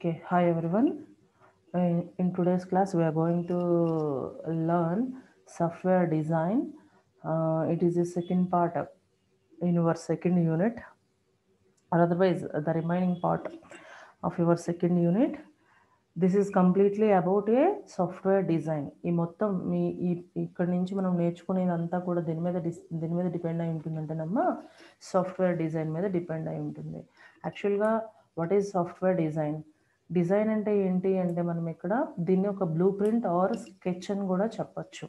Okay, hi everyone. In today's class, we are going to learn software design. It is the second part in your second unit, or otherwise, the remaining part of your second unit. This is completely about a software design. ఈ మొత్తం ఇక్కడి నుంచి మనం నేర్చుకునేదంతా కూడా దీని మీద depend అయి ఉంటుందంటేనమ్మా software design మీద డిపెండ్ అయి ఉంటుంది. యాక్చువల్గా what is software design? Design అంటే ఏంటి అంటే మనం ఇక్కడ దీన్ని ఒక బ్లూ ప్రింట్ ఆర్ స్కెచ్ అని కూడా చెప్పచ్చు.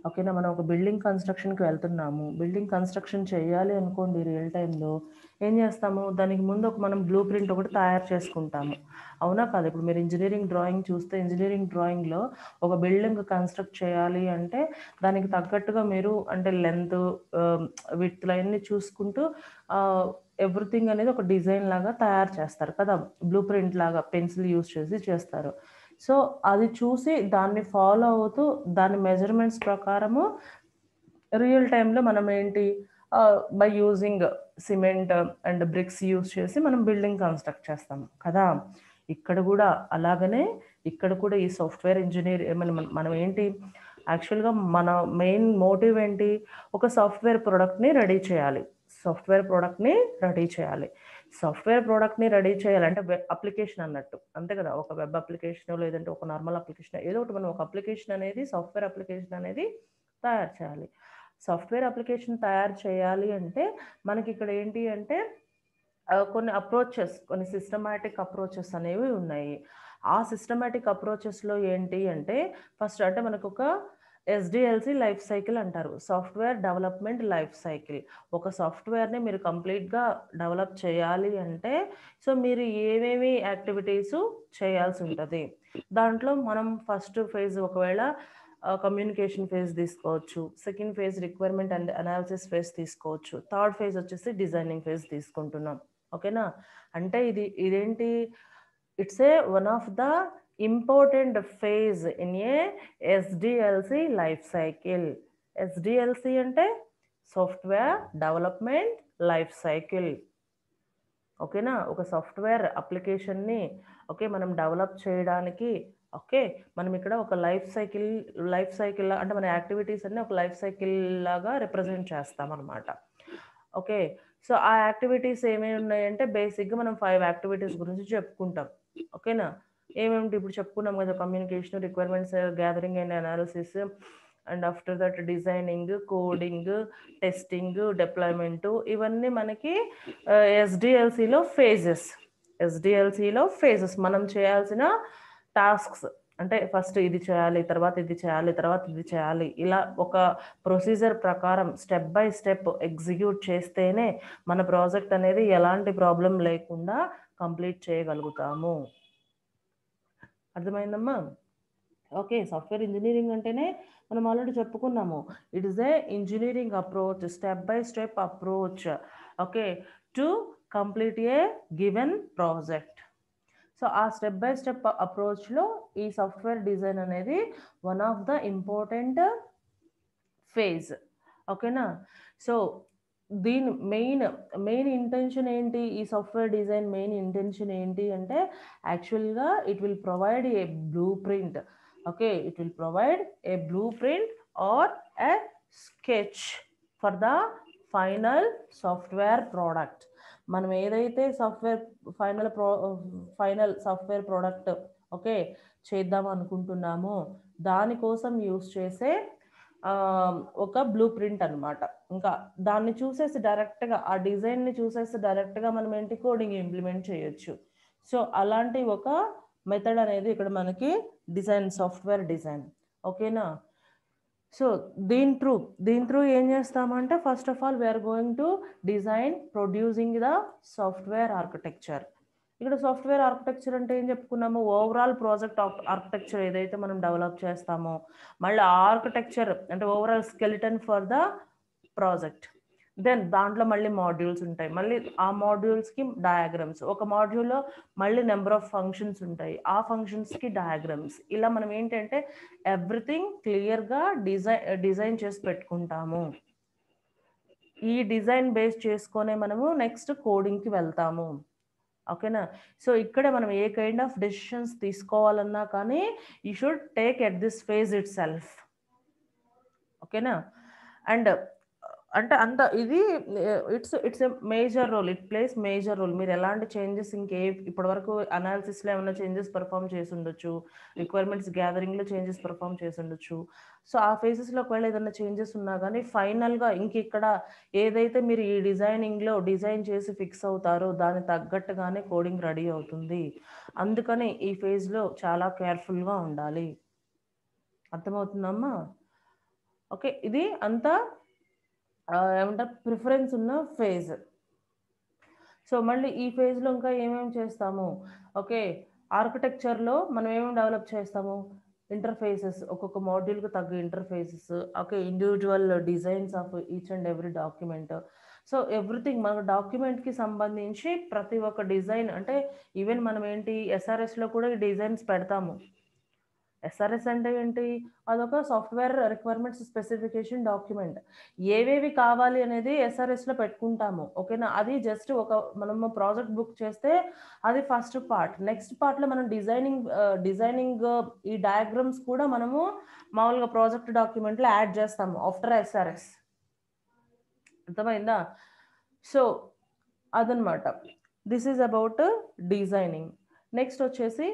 ఓకేనా, మనం ఒక బిల్డింగ్ కన్స్ట్రక్షన్కి వెళ్తున్నాము. బిల్డింగ్ కన్స్ట్రక్షన్ చేయాలి అనుకోండి, రియల్ టైంలో ఏం చేస్తాము, దానికి ముందు మనం బ్లూ ప్రింట్ ఒకటి తయారు చేసుకుంటాము. అవునా కాదు? ఇప్పుడు మీరు ఇంజనీరింగ్ డ్రాయింగ్ చూస్తే ఇంజనీరింగ్ డ్రాయింగ్లో ఒక బిల్డింగ్ కన్స్ట్రక్ట్ చేయాలి అంటే దానికి తగ్గట్టుగా మీరు అంటే లెంత్ విడ్త్ అన్నీ చూసుకుంటూ ఎవ్రీథింగ్ అనేది ఒక డిజైన్ లాగా తయారు చేస్తారు కదా, బ్లూ ప్రింట్ లాగా పెన్సిల్ యూజ్ చేసి చేస్తారు. సో అది చూసి దాన్ని ఫాలో అవుతూ దాని మెజర్మెంట్స్ ప్రకారము రియల్ టైంలో మనం ఏంటి by using cement and bricks use చేసి మనం బిల్డింగ్ కన్స్ట్రక్ట్ చేస్తాం కదా. ఇక్కడ కూడా అలాగనే ఇక్కడ కూడా ఈ సాఫ్ట్వేర్ ఇంజనీర్ మనం ఏంటి యాక్చువల్గా మన మెయిన్ మోటివ్ ఏంటి, ఒక సాఫ్ట్వేర్ ప్రోడక్ట్ని రెడీ చేయాలి. సాఫ్ట్వేర్ ప్రోడక్ట్ని రెడీ చేయాలి. సాఫ్ట్వేర్ ప్రోడక్ట్ని రెడీ చేయాలంటే వెబ్ అప్లికేషన్ అన్నట్టు అంతే కదా. ఒక వెబ్ అప్లికేషన్ లేదంటే ఒక నార్మల్ అప్లికేషన్ ఏదో ఒకటి మనం ఒక అప్లికేషన్ అనేది సాఫ్ట్వేర్ అప్లికేషన్ అనేది తయారు చేయాలి. సాఫ్ట్వేర్ అప్లికేషన్ తయారు చేయాలి అంటే మనకి ఇక్కడ ఏంటి అంటే కొన్ని అప్రోచెస్, కొన్ని సిస్టమాటిక్ అప్రోచెస్ అనేవి ఉన్నాయి. ఆ సిస్టమాటిక్ అప్రోచెస్లో ఏంటి అంటే ఫస్ట్ అంటే మనకు ఒక SDLC లైఫ్ సైకిల్ అంటారు, సాఫ్ట్వేర్ డెవలప్మెంట్ లైఫ్ సైకిల్. ఒక సాఫ్ట్వేర్ని మీరు కంప్లీట్గా డెవలప్ చేయాలి అంటే సో మీరు ఏమేమి యాక్టివిటీస్ చేయాల్సి ఉంటుంది. దాంట్లో మనం ఫస్ట్ ఫేజ్ ఒకవేళ కమ్యూనికేషన్ ఫేజ్ తీసుకోవచ్చు, second phase requirement and analysis phase తీసుకోవచ్చు, థర్డ్ ఫేజ్ వచ్చేసి డిజైనింగ్ ఫేజ్ తీసుకుంటున్నాం. ఓకేనా, అంటే ఇదేంటి, it's a one of the important phase in a SDLC life cycle. SDLC అంటే సాఫ్ట్వేర్ డెవలప్మెంట్ లైఫ్ సైకిల్. ఓకేనా, ఒక సాఫ్ట్వేర్ అప్లికేషన్ని మనం డెవలప్ చేయడానికి మనం ఇక్కడ ఒక లైఫ్ సైకిల్ అంటే మన యాక్టివిటీస్ అన్ని ఒక లైఫ్ సైకిల్ లాగా రిప్రజెంట్ చేస్తాం అనమాట. ఓకే, సో ఆ యాక్టివిటీస్ ఏమేమి ఉన్నాయంటే బేసిక్గా మనం 5 యాక్టివిటీస్ గురించి చెప్పుకుంటాం. ఓకేనా, ఏమేమిటి ఇప్పుడు చెప్పుకున్నాం కదా, communication, requirements gathering and analysis, and after that designing, coding, testing, deployment, ఇవన్నీ మనకి SDLCలో ఫేజెస్ మనం చేయాల్సిన టాస్క్స్. అంటే ఫస్ట్ ఇది చేయాలి, తర్వాత ఇది చేయాలి, తర్వాత ఇది చేయాలి, ఇలా ఒక ప్రొసీజర్ ప్రకారం స్టెప్ బై స్టెప్ ఎగ్జిక్యూట్ చేస్తేనే మన ప్రాజెక్ట్ అనేది ఎలాంటి ప్రాబ్లం లేకుండా కంప్లీట్ చేయగలుగుతాము. అర్థమైందమ్మా? ఓకే, సాఫ్ట్వేర్ ఇంజనీరింగ్ అంటేనే మనం ఆల్రెడీ చెప్పుకున్నాము, it is a engineering approach, step by step approach to complete a given project. So ఆ స్టెప్ బై స్టెప్ అప్రోచ్లో ఈ సాఫ్ట్వేర్ డిజైన్ అనేది one of the important phase. ఓకేనా, సో దీని మెయిన్ ఇంటెన్షన్ ఏంటి, ఈ సాఫ్ట్వేర్ డిజైన్ మెయిన్ ఇంటెన్షన్ ఏంటి అంటే యాక్చువల్గా it will provide a blue print. It will provide a blue print are A sketch for the final software product. మనం ఏదైతే final software product చేద్దాం అనుకుంటున్నామో దానికోసం యూస్ చేసే ఒక బ్లూ ప్రింట్ అనమాట. ఇంకా దాన్ని చూసేసి డైరెక్ట్గా ఆ డిజైన్ని చూసేసి డైరెక్ట్గా మనం ఏంటి కోడింగ్ ఇంప్లిమెంట్ చేయొచ్చు. సో అలాంటి ఒక మెథడ్ అనేది ఇక్కడ మనకి సాఫ్ట్వేర్ డిజైన్. ఓకేనా, సో దీని త్రూ ఏం చేస్తామంటే first of all we are going to design producing the software architecture. ఇక్కడ సాఫ్ట్వేర్ ఆర్కిటెక్చర్ అంటే ఏం చెప్పుకున్నాము, ఓవరాల్ ప్రాజెక్ట్ ఆర్కిటెక్చర్ ఏదైతే మనం డెవలప్ చేస్తామో మళ్ళీ ఆర్కిటెక్చర్ అంటే overall skeleton for the project. Then దాంట్లో మళ్ళీ మాడ్యూల్స్ ఉంటాయి, మళ్ళీ ఆ మాడ్యూల్స్కి డయాగ్రామ్స్, ఒక మాడ్యూల్లో మళ్ళీ నెంబర్ ఆఫ్ ఫంక్షన్స్ ఉంటాయి, ఆ ఫంక్షన్స్కి డయాగ్రామ్స్. ఇలా మనం ఏంటంటే ఎవ్రీథింగ్ క్లియర్గా డిజైన్ చేసి పెట్టుకుంటాము. ఈ డిజైన్ బేస్ చేసుకొనే మనము నెక్స్ట్ కోడింగ్కి వెళ్తాము. ఓకేనా. సో ఇక్కడే మనం ఏ కైండ్ ఆఫ్ డెసిషన్స్ తీసుకోవాలన్నా కానీ you should take at this phase itself. ఓకేనా. అండ్ అంటే అంత ఇది it's a major role, it plays major role. మీరు ఎలాంటి చేంజెస్ ఇప్పటివరకు అనాలిసిస్లో ఏమైనా చేంజెస్ పర్ఫామ్ చేసి ఉండొచ్చు, రిక్వైర్మెంట్స్ గ్యాదరింగ్లో చేంజెస్ పర్ఫామ్ చేసి ఉండొచ్చు. సో ఆ ఫేజెస్లో ఒకవేళ ఏదైనా చేంజెస్ ఉన్నా కానీ ఫైనల్గా ఇక్కడ ఏదైతే మీరు ఈ డిజైనింగ్లో డిజైన్ చేసి ఫిక్స్ అవుతారో దాని తగ్గట్టుగానే కోడింగ్ రెడీ అవుతుంది. అందుకని ఈ ఫేజ్లో చాలా కేర్ఫుల్గా ఉండాలి. అర్థమవుతుందమ్మా? ఓకే, ఇది అంతా ఏమంటారు ప్రిఫరెన్స్ ఉన్న ఫేజ్. సో మళ్ళీ ఈ ఫేజ్లో ఇంకా ఏమేమి చేస్తాము? ఓకే, ఆర్కిటెక్చర్లో మనం ఏమేమి డెవలప్ చేస్తాము? ఇంటర్ఫేసెస్, ఒక్కొక్క మాడ్యూల్కి తగ్గ interfaces, okay, individual designs of each and every document. So everything మన డాక్యుమెంట్కి సంబంధించి ప్రతి ఒక్క డిజైన్, అంటే ఈవెన్ మనం ఏంటి ఎస్ఆర్ఎస్లో కూడా ఈ డిజైన్స్ పెడతాము. ఎస్ఆర్ఎస్ అంటే ఏంటి? అదొక సాఫ్ట్వేర్ రిక్వైర్మెంట్స్ స్పెసిఫికేషన్ డాక్యుమెంట్. ఏవేవి కావాలి అనేది ఎస్ఆర్ఎస్లో పెట్టుకుంటాము. ఓకేనా. అది జస్ట్ మనము ప్రాజెక్ట్ బుక్ చేస్తే అది ఫస్ట్ పార్ట్. నెక్స్ట్ పార్ట్లో మనం డిజైనింగ్ ఈ డయాగ్రామ్స్ కూడా మనము మామూలుగా ప్రాజెక్ట్ డాక్యుమెంట్లో యాడ్ చేస్తాము ఆఫ్టర్ ఎస్ఆర్ఎస్. అర్థమైందా? సో అదనమాట. This is about designing. Next వచ్చేసి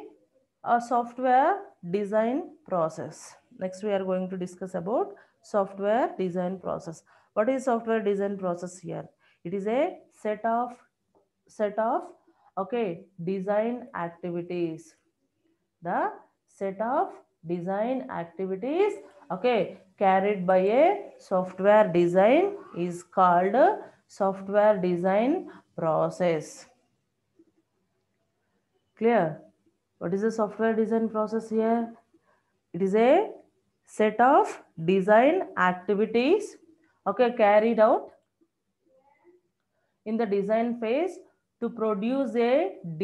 software design process. Next we are going to discuss about software design process. What is software design process here? It is a set of okay design activities. The set of design activities okay carried by a software design is called software design process. Clear? What is the software design process here? It is a set of design activities okay carried out in the design phase to produce a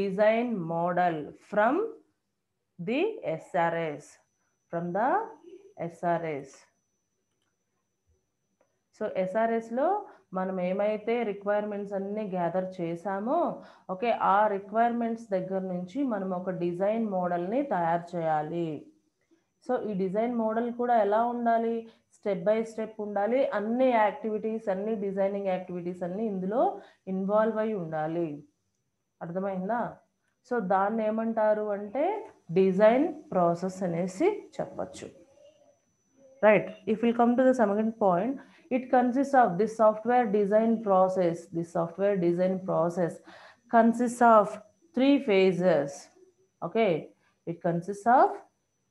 design model from the SRS. So ఎస్ఆర్ఎస్లో మనం ఏమైతే requirements అన్నీ gather చేసామో okay ఆ requirements దగ్గర నుంచి మనం ఒక డిజైన్ మోడల్ని తయారు చేయాలి. సో ఈ డిజైన్ మోడల్ కూడా ఎలా ఉండాలి? స్టెప్ బై స్టెప్ ఉండాలి. అన్ని యాక్టివిటీస్, అన్ని డిజైనింగ్ యాక్టివిటీస్ అన్నీ ఇందులో ఇన్వాల్వ్ అయి ఉండాలి. అర్థమైందా? సో దాన్ని ఏమంటారు అంటే డిజైన్ ప్రాసెస్ అనేసి చెప్పచ్చు. Right. If we come to the second point, it consists of this software design process. This software design process consists of 3 phases. Okay. It consists of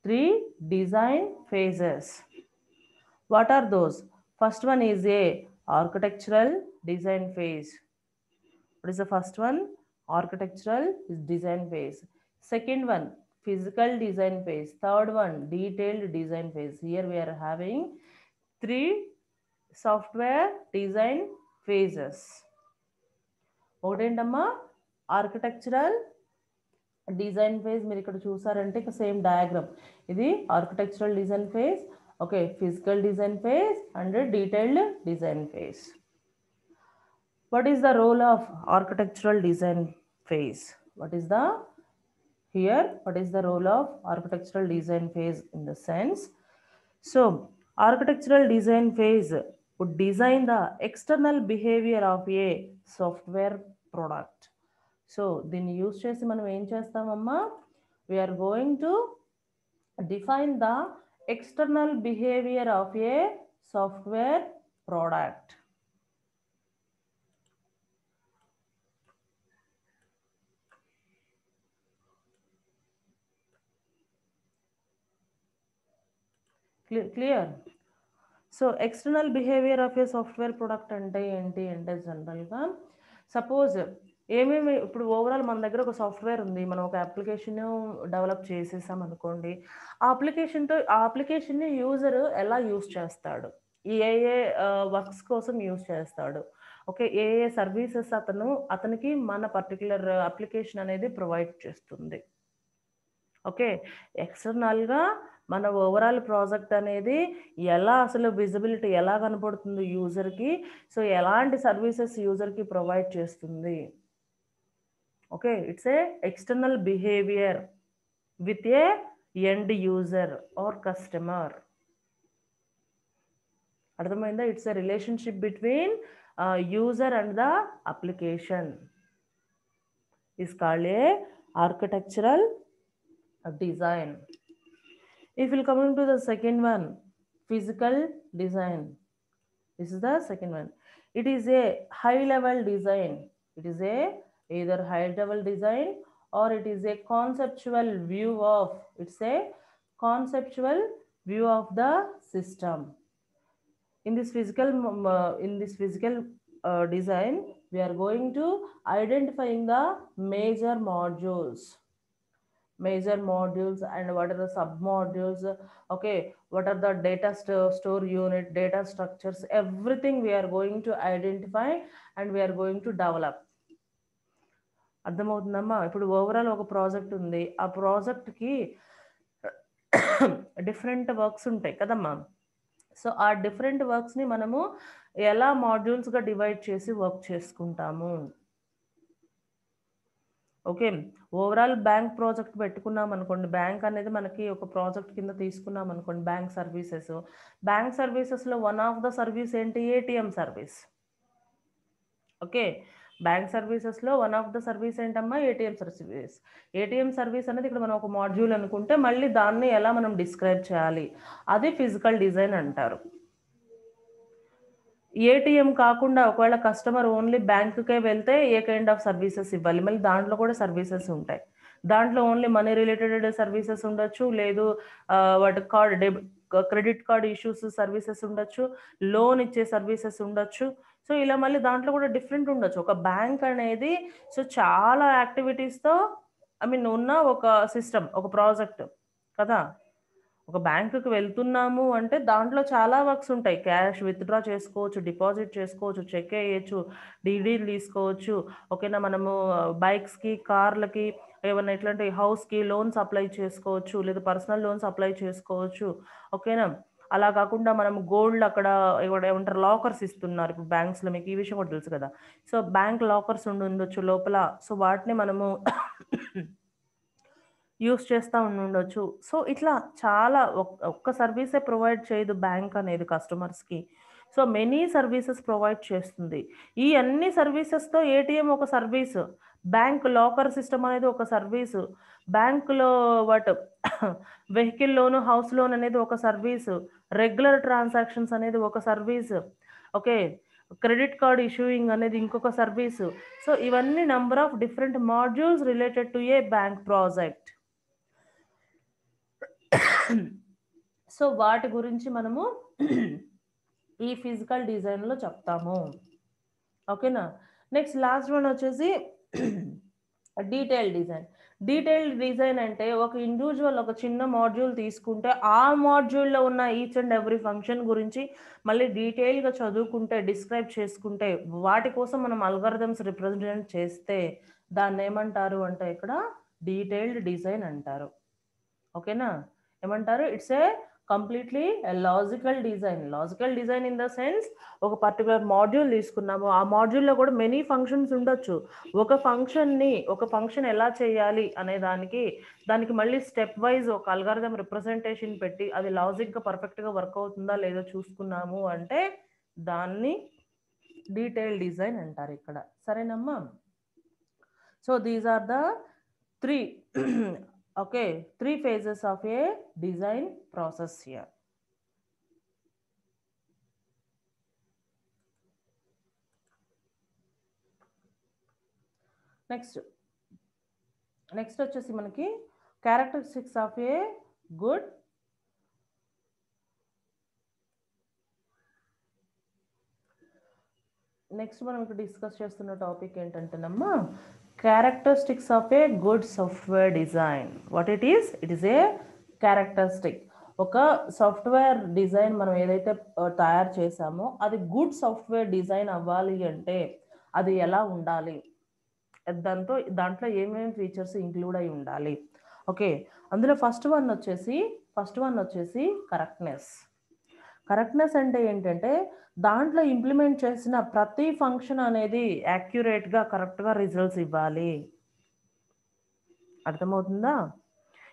3 design phases. What are those? First one is a architectural design phase. What is the first one? Architectural design phase. Second one, physical design phase. Third one, detailed design phase. Here we are having 3 software design phases. ఒకటేంటమ్మా architectural design phase. మీరు ఇక్కడ చూసారంటే ఇక same diagram. ఇది architectural design phase, okay, physical design phase and detailed design phase. What is the role of architectural design phase? What is the role of architectural design phase in the sense? So architectural design phase would design the external behavior of a software product. So దీన్ని use చేసి మనం ఏం చేస్తామమ్మా? We are going to define the external behavior of a software product. Clear? So external behaviour of A software product అంటే ఏంటి అంటే జనరల్గా suppose ఏమేమి ఇప్పుడు ఓవరాల్ మన దగ్గర ఒక సాఫ్ట్వేర్ ఉంది, మనం ఒక అప్లికేషన్ డెవలప్ చేసేసాం అనుకోండి. ఆ అప్లికేషన్ని యూజర్ ఎలా యూజ్ చేస్తాడు, ఏ వర్క్స్ కోసం యూజ్ చేస్తాడు, ఓకే, ఏ సర్వీసెస్ అతనికి మన పర్టికులర్ అప్లికేషన్ అనేది ప్రొవైడ్ చేస్తుంది. ఓకే, ఎక్స్టర్నల్గా మన ఓవరాల్ ప్రాజెక్ట్ అనేది ఎలా అసలు విజిబిలిటీ ఎలా కనపడుతుంది యూజర్కి, సో ఎలాంటి సర్వీసెస్ యూజర్కి ప్రొవైడ్ చేస్తుంది. Okay, it's a external behaviour with a end user or customer. అర్థమైందా? It's a relationship between user and the application is called a architectural design. If we'll come into the second one, physical design. This is the second one. It is a high level design. It is a either high level design or it is a conceptual view of, it's a conceptual view of the system. In this physical design, we are going to identifying the major modules and what are the sub modules. Okay, what are the data store unit, data structures, everything we are going to identify and we are going to develop. అర్థమవుతుందమ్మా? ఇప్పుడు overall ఒక project ఉంది, ఆ ప్రాజెక్ట్కి different works ఉంటాయి కదమ్మా. So ఆ different వర్క్స్ని మనము ఎలా మాడ్యూల్స్గా డివైడ్ చేసి వర్క్ చేసుకుంటాము. ఓకే, ఓవరాల్ బ్యాంక్ ప్రాజెక్ట్ పెట్టుకున్నాం అనుకోండి, బ్యాంక్ అనేది మనకి ఒక ప్రాజెక్ట్ కింద తీసుకున్నాం అనుకోండి, బ్యాంక్ సర్వీసెస్లో వన్ ఆఫ్ ద సర్వీస్ ఏంటి? ATM service. ఓకే, బ్యాంక్ సర్వీసెస్లో వన్ ఆఫ్ ద సర్వీస్ ఏంటమ్మా? ATM service. ఏటీఎం సర్వీస్ అనేది ఇక్కడ మనం ఒక మాడ్యూల్ అనుకుంటే మళ్ళీ దాన్ని ఎలా మనం డిస్క్రైబ్ చేయాలి, అది ఫిజికల్ డిజైన్ అంటారు. ఏటీఎం కాకుండా ఒకవేళ కస్టమర్ ఓన్లీ బ్యాంకుకే వెళ్తే ఏ కైండ్ ఆఫ్ సర్వీసెస్ ఇవ్వాలి, మళ్ళీ దాంట్లో కూడా సర్వీసెస్ ఉంటాయి. దాంట్లో ఓన్లీ మనీ రిలేటెడ్ సర్వీసెస్ ఉండొచ్చు, లేదు వాటి క్రెడిట్ కార్డ్ ఇష్యూస్ సర్వీసెస్ ఉండొచ్చు, లోన్ ఇచ్చే సర్వీసెస్ ఉండొచ్చు. సో ఇలా మళ్ళీ దాంట్లో కూడా డిఫరెంట్ ఉండొచ్చు. ఒక బ్యాంక్ అనేది సో చాలా యాక్టివిటీస్తో ఉన్న ఒక సిస్టమ్, ఒక ప్రాజెక్ట్ కదా. ఒక బ్యాంకుకి వెళ్తున్నాము అంటే దాంట్లో చాలా వర్క్స్ ఉంటాయి. క్యాష్ విత్డ్రా చేసుకోవచ్చు, డిపాజిట్ చేసుకోవచ్చు, చెక్ వేయచ్చు, డీడీలు తీసుకోవచ్చు. ఓకేనా, మనము బైక్స్కి, కార్లకి, ఏమన్నా ఇట్లాంటి హౌస్కి లోన్స్ అప్లై చేసుకోవచ్చు, లేదా పర్సనల్ లోన్స్ అప్లై చేసుకోవచ్చు. ఓకేనా, అలా కాకుండా మనం గోల్డ్ అక్కడ ఏమంటారు లాకర్స్ ఇస్తున్నారు ఇప్పుడు బ్యాంక్స్లో, మీకు ఈ విషయం కూడా తెలుసు కదా. సో బ్యాంక్ లాకర్స్ ఉండొచ్చు లోపల, సో వాటిని మనము యూస్ చేస్తూ ఉండొచ్చు. సో ఇట్లా చాలా ఒక్క సర్వీసే ప్రొవైడ్ చేయదు బ్యాంక్ అనేది కస్టమర్స్కి. సో మెనీ సర్వీసెస్ ప్రొవైడ్ చేస్తుంది. ఈ అన్ని సర్వీసెస్తో ఏటీఎం ఒక సర్వీసు, బ్యాంక్ లాకర్ సిస్టమ్ అనేది ఒక సర్వీసు, బ్యాంకులో వెహికల్ లోను, హౌస్ లోన్ అనేది ఒక సర్వీసు, రెగ్యులర్ ట్రాన్సాక్షన్స్ అనేది ఒక service. Okay, credit card issuing అనేది ఇంకొక సర్వీసు. సో ఇవన్నీ number of different modules related to A bank project. So వాటి గురించి మనము ఈ ఫిజికల్ డిజైన్లో చెప్తాము. ఓకేనా, నెక్స్ట్ లాస్ట్ వన్ వచ్చేసి డీటెయిల్ డిజైన్. డీటెయిల్డ్ డిజైన్ అంటే ఒక ఇండివిజువల్ ఒక చిన్న మాడ్యూల్ తీసుకుంటే ఆ మాడ్యూల్లో ఉన్న ఈచ్ అండ్ ఎవ్రీ ఫంక్షన్ గురించి మళ్ళీ డీటెయిల్గా చదువుకుంటే, డిస్క్రైబ్ చేసుకుంటే, వాటి కోసం మనం అల్గారిథమ్స్ రిప్రజెంట్ చేస్తే దాన్ని ఏమంటారు అంటే ఇక్కడ డీటెయిల్డ్ డిజైన్ అంటారు. ఓకేనా, ఏమంటారు? It's a completely logical design. Logical design in the sense ఒక పర్టికులర్ మాడ్యూల్ తీసుకున్నాము, ఆ మాడ్యూల్లో కూడా మెనీ ఫంక్షన్స్ ఉండొచ్చు. ఒక ఫంక్షన్ ఎలా చేయాలి అనే దానికి మళ్ళీ స్టెప్ వైజ్ ఒక అల్గారిథం రిప్రజెంటేషన్ పెట్టి అది లాజిక్గా పర్ఫెక్ట్గా వర్క్ అవుతుందా లేదో చూసుకున్నాము అంటే దాన్ని డీటెయిల్ డిజైన్ అంటారు ఇక్కడ. సరేనమ్మా? So these are the three phases of a design process here. Next వచ్చేసి మనకి characteristics of a good next మనం ఇక్కడ డిస్కస్ చేస్తున్న topic ఏంటంటేనమ్మా characteristics of a good software design. What it is? It is a characteristic. ఒక software design మనం ఏదైతే తయారు చేసామో అది గుడ్ సాఫ్ట్వేర్ డిజైన్ అవ్వాలి అంటే అది ఎలా ఉండాలి, దాంట్లో ఏమేమి ఫీచర్స్ ఇంక్లూడ్ అయి ఉండాలి. ఓకే, అందులో ఫస్ట్ వన్ వచ్చేసి కరెక్ట్నెస్ అంటే ఏంటంటే దాంట్లో ఇంప్లిమెంట్ చేసిన ప్రతి ఫంక్షన్ అనేది యాక్యురేట్గా కరెక్ట్గా రిజల్ట్స్ ఇవ్వాలి. అర్థమవుతుందా?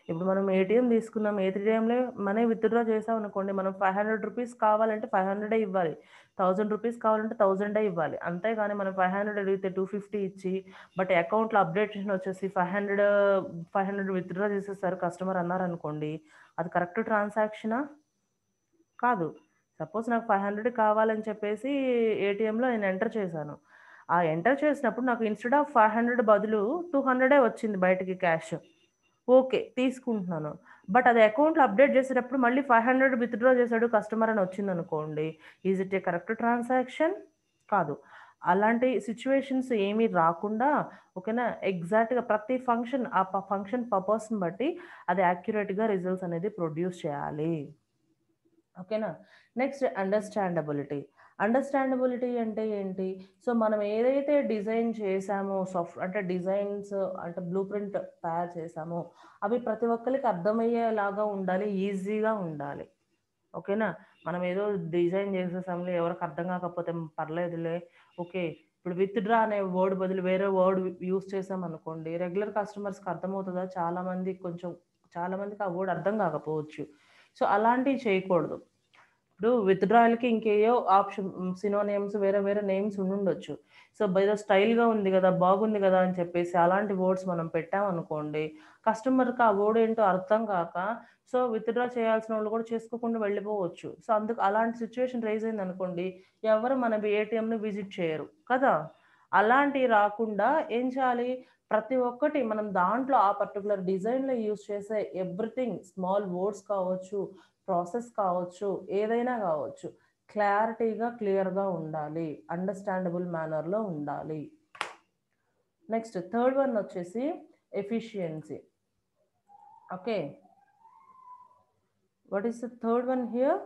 ఇప్పుడు మనం ఏటీఎం తీసుకున్నాం, ఏటీఎంలో మనీ విత్డ్రా చేసాం అనుకోండి, మనం 500 రూపీస్ కావాలంటే 500 ఇవ్వాలి, 1000 రూపీస్ కావాలంటే 1000 ఇవ్వాలి. అంతేగాని మనం 500 అడిగితే 250 ఇచ్చి బట్ అకౌంట్లో అప్డేషన్ వచ్చేసి 500 విత్డ్రా చేసేసారు కస్టమర్ అన్నారనుకోండి, అది కరెక్ట్ ట్రాన్సాక్షనా? కాదు. సపోజ్ నాకు 500 కావాలని చెప్పేసి ఏటీఎంలో నేను ఎంటర్ చేశాను. ఆ ఎంటర్ చేసినప్పుడు నాకు ఇన్‌స్టెడ్ ఆఫ్ 500 బదులు 200 వచ్చింది బయటికి క్యాష్. ఓకే. తీసుకుంటున్నాను. బట్ అది అకౌంట్‌లో అప్డేట్ చేసేటప్పుడు మళ్ళీ 500 విత్‌డ్రా చేశాడు కస్టమర్ అని వచ్చిందనుకోండి. Is it A correct transaction? కాదు. అలాంటి సిట్యుయేషన్స్ ఏమీ రాకుండా ఓకేనా, ఎగ్జాక్ట్‌గా ప్రతి ఫంక్షన్ ఆ ఫంక్షన్ పర్పస్‌ని బట్టి అది యాక్యురేట్‌గా రిజల్ట్స్ అనేది ప్రొడ్యూస్ చేయాలి. ఓకేనా. Next understandability. అండర్‌స్టాండబిలిటీ అంటే ఏంటి? సో, మనం ఏదైతే డిజైన్ చేసామో అంటే డిజైన్స్ అంటే బ్లూ ప్రింట్ తయారు చేసామో అవి ప్రతి ఒక్కరికి అర్థమయ్యేలాగా ఉండాలి. ఈజీగా ఉండాలి. ఓకేనా. మనం ఏదో డిజైన్ చేసేసాంలే, ఎవరికి అర్థం కాకపోతే పర్లేదులే. ఓకే. ఇప్పుడు విత్‌డ్రా అనే వర్డ్ బదులు వేరే వర్డ్ యూజ్ చేసామనుకోండి, రెగ్యులర్ కస్టమర్స్‌కి అర్థమవుతదా? చాలా మందికి ఆ వర్డ్ అర్థం కాకపోవచ్చు. సో, అలాంటివి చేయకూడదు. ఇప్పుడు విత్‌డ్రాయల్‌కి ఇంకేయో సినోనిమ్స్ వేరే వేరే నేమ్స్ ఉండుండొచ్చు. సో, ఏదో స్టైల్‌గా ఉంది గదా! బాగుంది గదా! అని చెప్పేసి అలాంటి వర్డ్స్ మనం పెట్టామనుకోండి, కస్టమర్‌కి ఆ వర్డ్ ఏంటో అర్థం కాక సో, విత్‌డ్రా చేయాల్సినోళ్ళు కూడా చేసుకోకుండా వెళ్ళిపోవచ్చు. సో, అలాంటి సిట్యుయేషన్ రైజ్ అయిందనుకోండి, ఎవరు మన ఏటీఎంని విజిట్ చేయరు కదా! అలాంటివి రాకుండా ఏం చేయాలి? ప్రతి ఒక్కటి మనం దాంట్లో ఆ పర్టిక్యులర్ డిజైన్‌లో యూజ్ చేసే ఎవ్రీథింగ్ స్మాల్ వర్డ్స్ కావచ్చు, ప్రాసెస్ కావచ్చు, ఏదైనా కావచ్చు, క్లారిటీగా, క్లియర్‌గా ఉండాలి. అండర్‌స్టాండబుల్ మేనర్‌లో ఉండాలి. నెక్స్ట్ థర్డ్ వన్ వచ్చేసి efficiency. Okay. What is the third one here?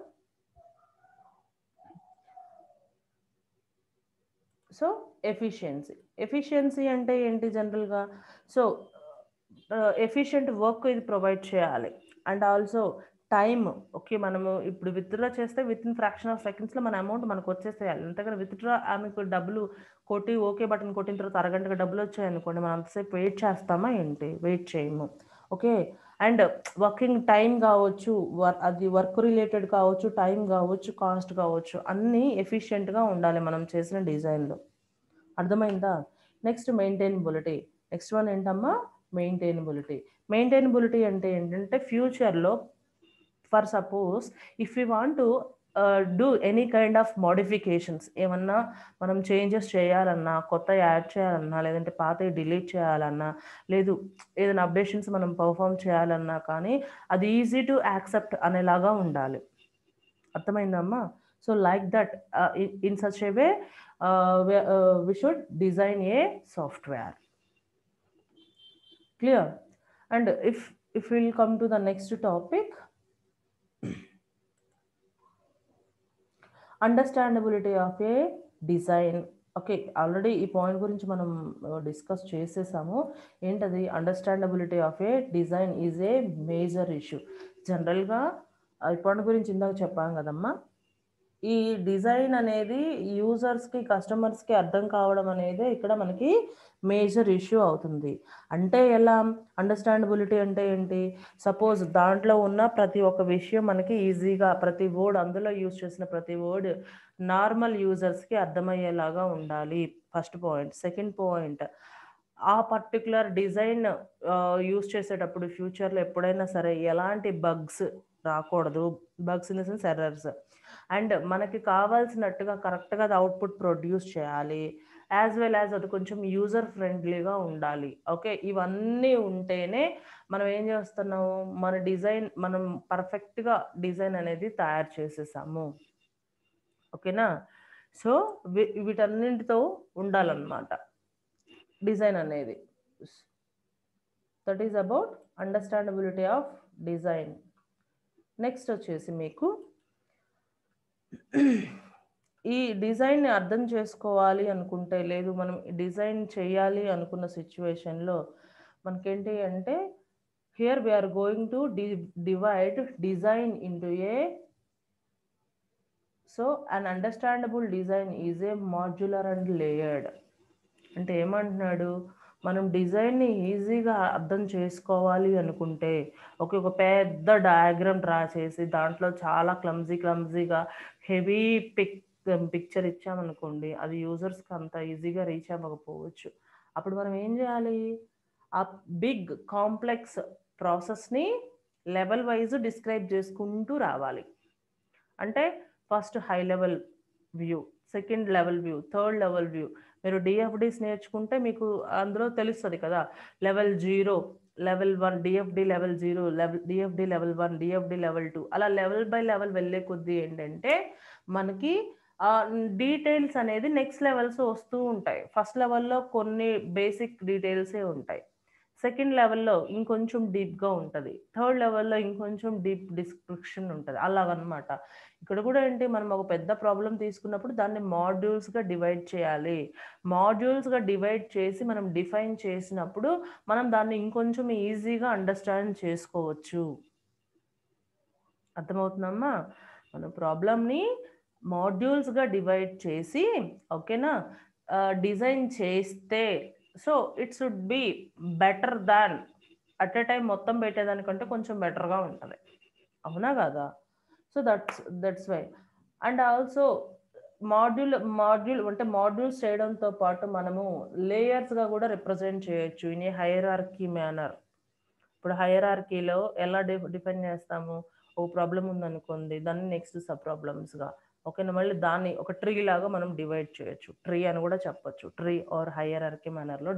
So, efficiency. Efficiency అంటే ఏంటి జనరల్‌గా? సో, ఎఫిషియంట్ వర్క్ ఇది ప్రొవైడ్ చేయాలి. And also time. ఓకే. మనము ఇప్పుడు విత్‌డ్రా చేస్తే వితిన్ ఫ్రాక్షన్ ఆఫ్ సెకండ్స్‌లో మన అమౌంట్ మనకు వచ్చేసేయాలి. అంతేగాని విత్‌డ్రా ఆమెకు డబ్బులు కొట్టి ఓకే బటన్ కొట్టిన తర్వాత అరగంటకి డబ్బులొచ్చాయనుకోండి, మనం అంతసేపు వెయిట్ చేస్తామా ఏంటి? వెయిట్ చేయము. ఓకే. అండ్ వర్కింగ్ టైమ్ గావచ్చు, అది వర్క్ రిలేటెడ్ కావచ్చు, టైమ్ గావచ్చు, కాస్ట్ గావచ్చు, అన్నీ ఎఫిషియంట్‌గా ఉండాలి మనం చేసిన డిజైన్‌లో. అర్థమైందా? Next maintainability. నెక్స్ట్ వన్ ఏంటమ్మా? మెయింటైనబిలిటీ. మెయింటైనబిలిటీ అంటే ఏంటంటే ఫ్యూచర్‌లో for suppose if you want to do any kind of modifications, ఏమన్నా మనం చేంజెస్ చేయాలన్నా, కొత్తవి యాడ్ చేయాలన్నా, లేదంటే పాతవి డిలీట్ చేయాలన్నా, లేదు ఏదైనా అప్డేషన్స్ మనం పర్ఫార్మ్ చేయాలన్నా కానీ అది ఈజీ టు యాక్సెప్ట్ అనేలాగా ఉండాలి. అర్థమైందమ్మా? So, like that in such a way we should design a software. Clear? And if we'll come to the next topic, understandability of a design. Okay. Already ఈ point గురించి మనం discuss చేసేసాము. ఏంటది? Understandability of a design is a major issue. జనరల్‌గా ఈ point గురించి ఇందాక చెప్పాం కదమ్మా! ఈ డిజైన్ అనేది యూజర్స్‌కి, కస్టమర్స్‌కి అర్థం కావడం అనేదే ఇక్కడ మనకి మేజర్ ఇష్యూ అవుతుంది. అంటే ఎలా? అండర్‌స్టాండబిలిటీ అంటే ఏంటి? సపోజ్ దాంట్లో ఉన్న ప్రతి ఒక్క విషయం మనకి ఈజీగా ప్రతి వర్డ్ అందులో యూజ్ చేసిన ప్రతి వర్డ్ నార్మల్ యూజర్స్‌కి అర్థమయ్యేలాగా ఉండాలి. First point. సెకండ్ పాయింట్, ఆ పర్టిక్యులర్ డిజైన్ యూజ్ చేసేటప్పుడు ఫ్యూచర్‌లో ఎప్పుడైనా సరే ఎలాంటి బగ్స్ రాకూడదు. Bugs in the sense errors. And మనకి కావాల్సినట్టుగా కరెక్ట్‌గా అది అవుట్‌పుట్ ప్రొడ్యూస్ చేయాలి. యాజ్ వెల్ యాజ్ అది కొంచెం యూజర్ ఫ్రెండ్లీగా ఉండాలి. ఓకే. ఇవన్నీ ఉంటేనే మనం ఏం చేస్తున్నాము, మనం పర్ఫెక్ట్‌గా డిజైన్ అనేది తయారు చేసేసాము. ఓకేనా. సో, వీటన్నింటితో ఉండాలన్నమాట డిజైన్ అనేది. That is about understandability of design. Next వచ్చేసి మీకు ఈ డిజైన్‌ని అర్థం చేసుకోవాలి అనుకుంటే, లేదు మనం డిజైన్ చేయాలి అనుకున్న సిట్యుయేషన్‌లో మనకేంటి అంటే, here we are going to divide design into a so an understandable design is a modular and layered. అంటే ఏమంటున్నాడు? మనం డిజైన్ని ఈజీగా అర్థం చేసుకోవాలి అనుకుంటే ఒక పెద్ద డయాగ్రామ్ డ్రా చేసి దాంట్లో చాలా క్లమ్జీగా హెవీ పిక్చర్ ఇచ్చామనుకోండి, అది యూజర్స్కి అంత ఈజీగా రీచ్ అవ్వకపోవచ్చు. అప్పుడు మనం ఏం చేయాలి? ఆ బిగ్ కాంప్లెక్స్ ప్రాసెస్ని లెవెల్ వైజ్ డిస్క్రైబ్ చేసుకుంటూ రావాలి. అంటే first high level view, second level view, third level view. మీరు డిఎఫ్డీస్ నేర్చుకుంటే మీకు అందులో తెలుస్తుంది కదా, level 0, level 1, DFD level 0, DFD level 1, DFD level 2, అలా లెవెల్ బై లెవెల్ వెళ్ళే కొద్దీ ఏంటంటే మనకి డీటెయిల్స్ అనేది నెక్స్ట్ లెవెల్స్ వస్తూ ఉంటాయి. ఫస్ట్ లెవెల్లో కొన్ని బేసిక్ డీటెయిల్సే ఉంటాయి, సెకండ్ లెవెల్లో ఇంకొంచెం డీప్గా ఉంటుంది, థర్డ్ లెవెల్లో ఇంకొంచెం డీప్ డిస్క్రిప్షన్ ఉంటుంది, అలాగనమాట. ఇక్కడ కూడా ఏంటి, మనం ఒక పెద్ద ప్రాబ్లం తీసుకున్నప్పుడు దాన్ని మాడ్యూల్స్గా డివైడ్ చేయాలి. మాడ్యూల్స్గా డివైడ్ చేసి మనం డిఫైన్ చేసినప్పుడు మనం దాన్ని ఇంకొంచెం ఈజీగా అండర్స్టాండ్ చేసుకోవచ్చు. అర్థమవుతుందమ్మా? మన ప్రాబ్లమ్ని మాడ్యూల్స్గా డివైడ్ చేసి, ఓకేనా, డిజైన్ చేస్తే so it should be better than at a time మొత్తం పెట్టేదానికంటే కొంచెం బెటర్గా ఉంటుంది, అవునా కదా? So that's why. And also module అంటే మాడ్యూల్స్ చేయడంతో పాటు మనము లేయర్స్గా కూడా రిప్రజెంట్ చేయొచ్చు ఇన్ ఏ హైరార్కీ మేనర్. ఇప్పుడు హైరార్కీలో ఎలా డిఫైన్ చేస్తాము? ఓ ప్రాబ్లం ఉందనుకోండి, దాన్ని నెక్స్ట్ సబ్ ప్రాబ్లమ్స్గా, ఓకేనా, మళ్ళీ దాన్ని ఒక ట్రీ లాగా మనం డివైడ్ చేయొచ్చు, ట్రీ అని కూడా చెప్పొచ్చు, ట్రీ ఆర్ హైరార్కీ మేనర్లో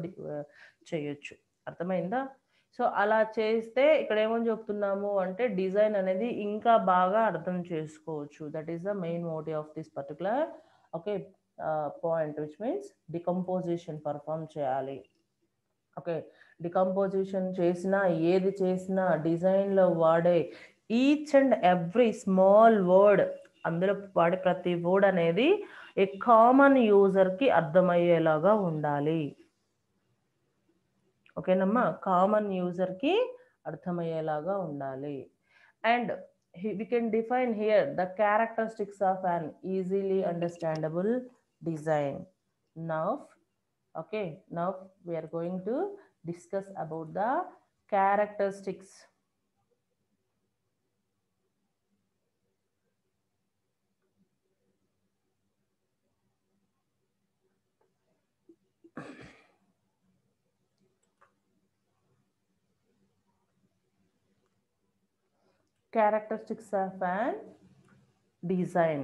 చేయొచ్చు. అర్థమైందా? సో అలా చేస్తే ఇక్కడ ఏమని చెప్తున్నాము అంటే డిజైన్ అనేది ఇంకా బాగా అర్థం చేసుకోవచ్చు. That is the main motive of this particular okay point, which means decomposition perform చేయాలి. ఓకే, డికంపోజిషన్ చేసినా ఏది చేసినా డిజైన్లో వాడే each and every small word, అందులో వాడే ప్రతి వర్డ్ అనేది ఏ కామన్ యూజర్కి అర్థమయ్యేలాగా ఉండాలి. ఓకేనమ్మా, కామన్ యూజర్కి అర్థమయ్యేలాగా ఉండాలి. And we can define here the characteristics of an easily understandable design. Now we are going to discuss about the characteristics. Characteristics of an design.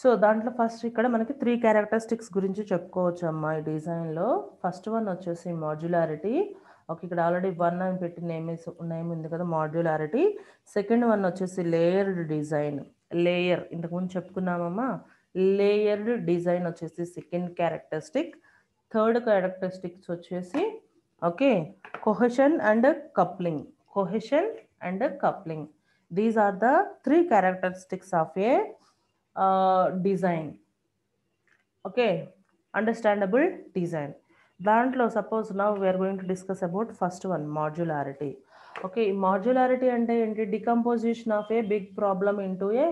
So దాంట్లో ఫస్ట్ ఇక్కడ మనకి 3 characteristics గురించి చెప్పుకోవచ్చు అమ్మా ఈ డిజైన్లో. ఫస్ట్ వన్ వచ్చేసి మాడ్యులారిటీ. ఓకే, ఇక్కడ ఆల్రెడీ 1 అని పెట్టి నేమ్ ఉంది కదా, మాడ్యులారిటీ. సెకండ్ వన్ వచ్చేసి లేయర్డ్ డిజైన్. లేయర్ ఇంతకుముందు చెప్పుకున్నామమ్మా, లేయర్డ్ డిజైన్ వచ్చేసి సెకండ్ క్యారెక్టరిస్టిక్. థర్డ్ క్యారెక్టరిస్టిక్స్ వచ్చేసి okay cohesion and coupling. Cohesion and coupling, these are the 3 characteristics of a design. Okay, understandable design. దాంట్లో suppose now we're going to discuss about first one, modularity. Okay, modularity అంటే ఏంటి? Decomposition of a big problem into a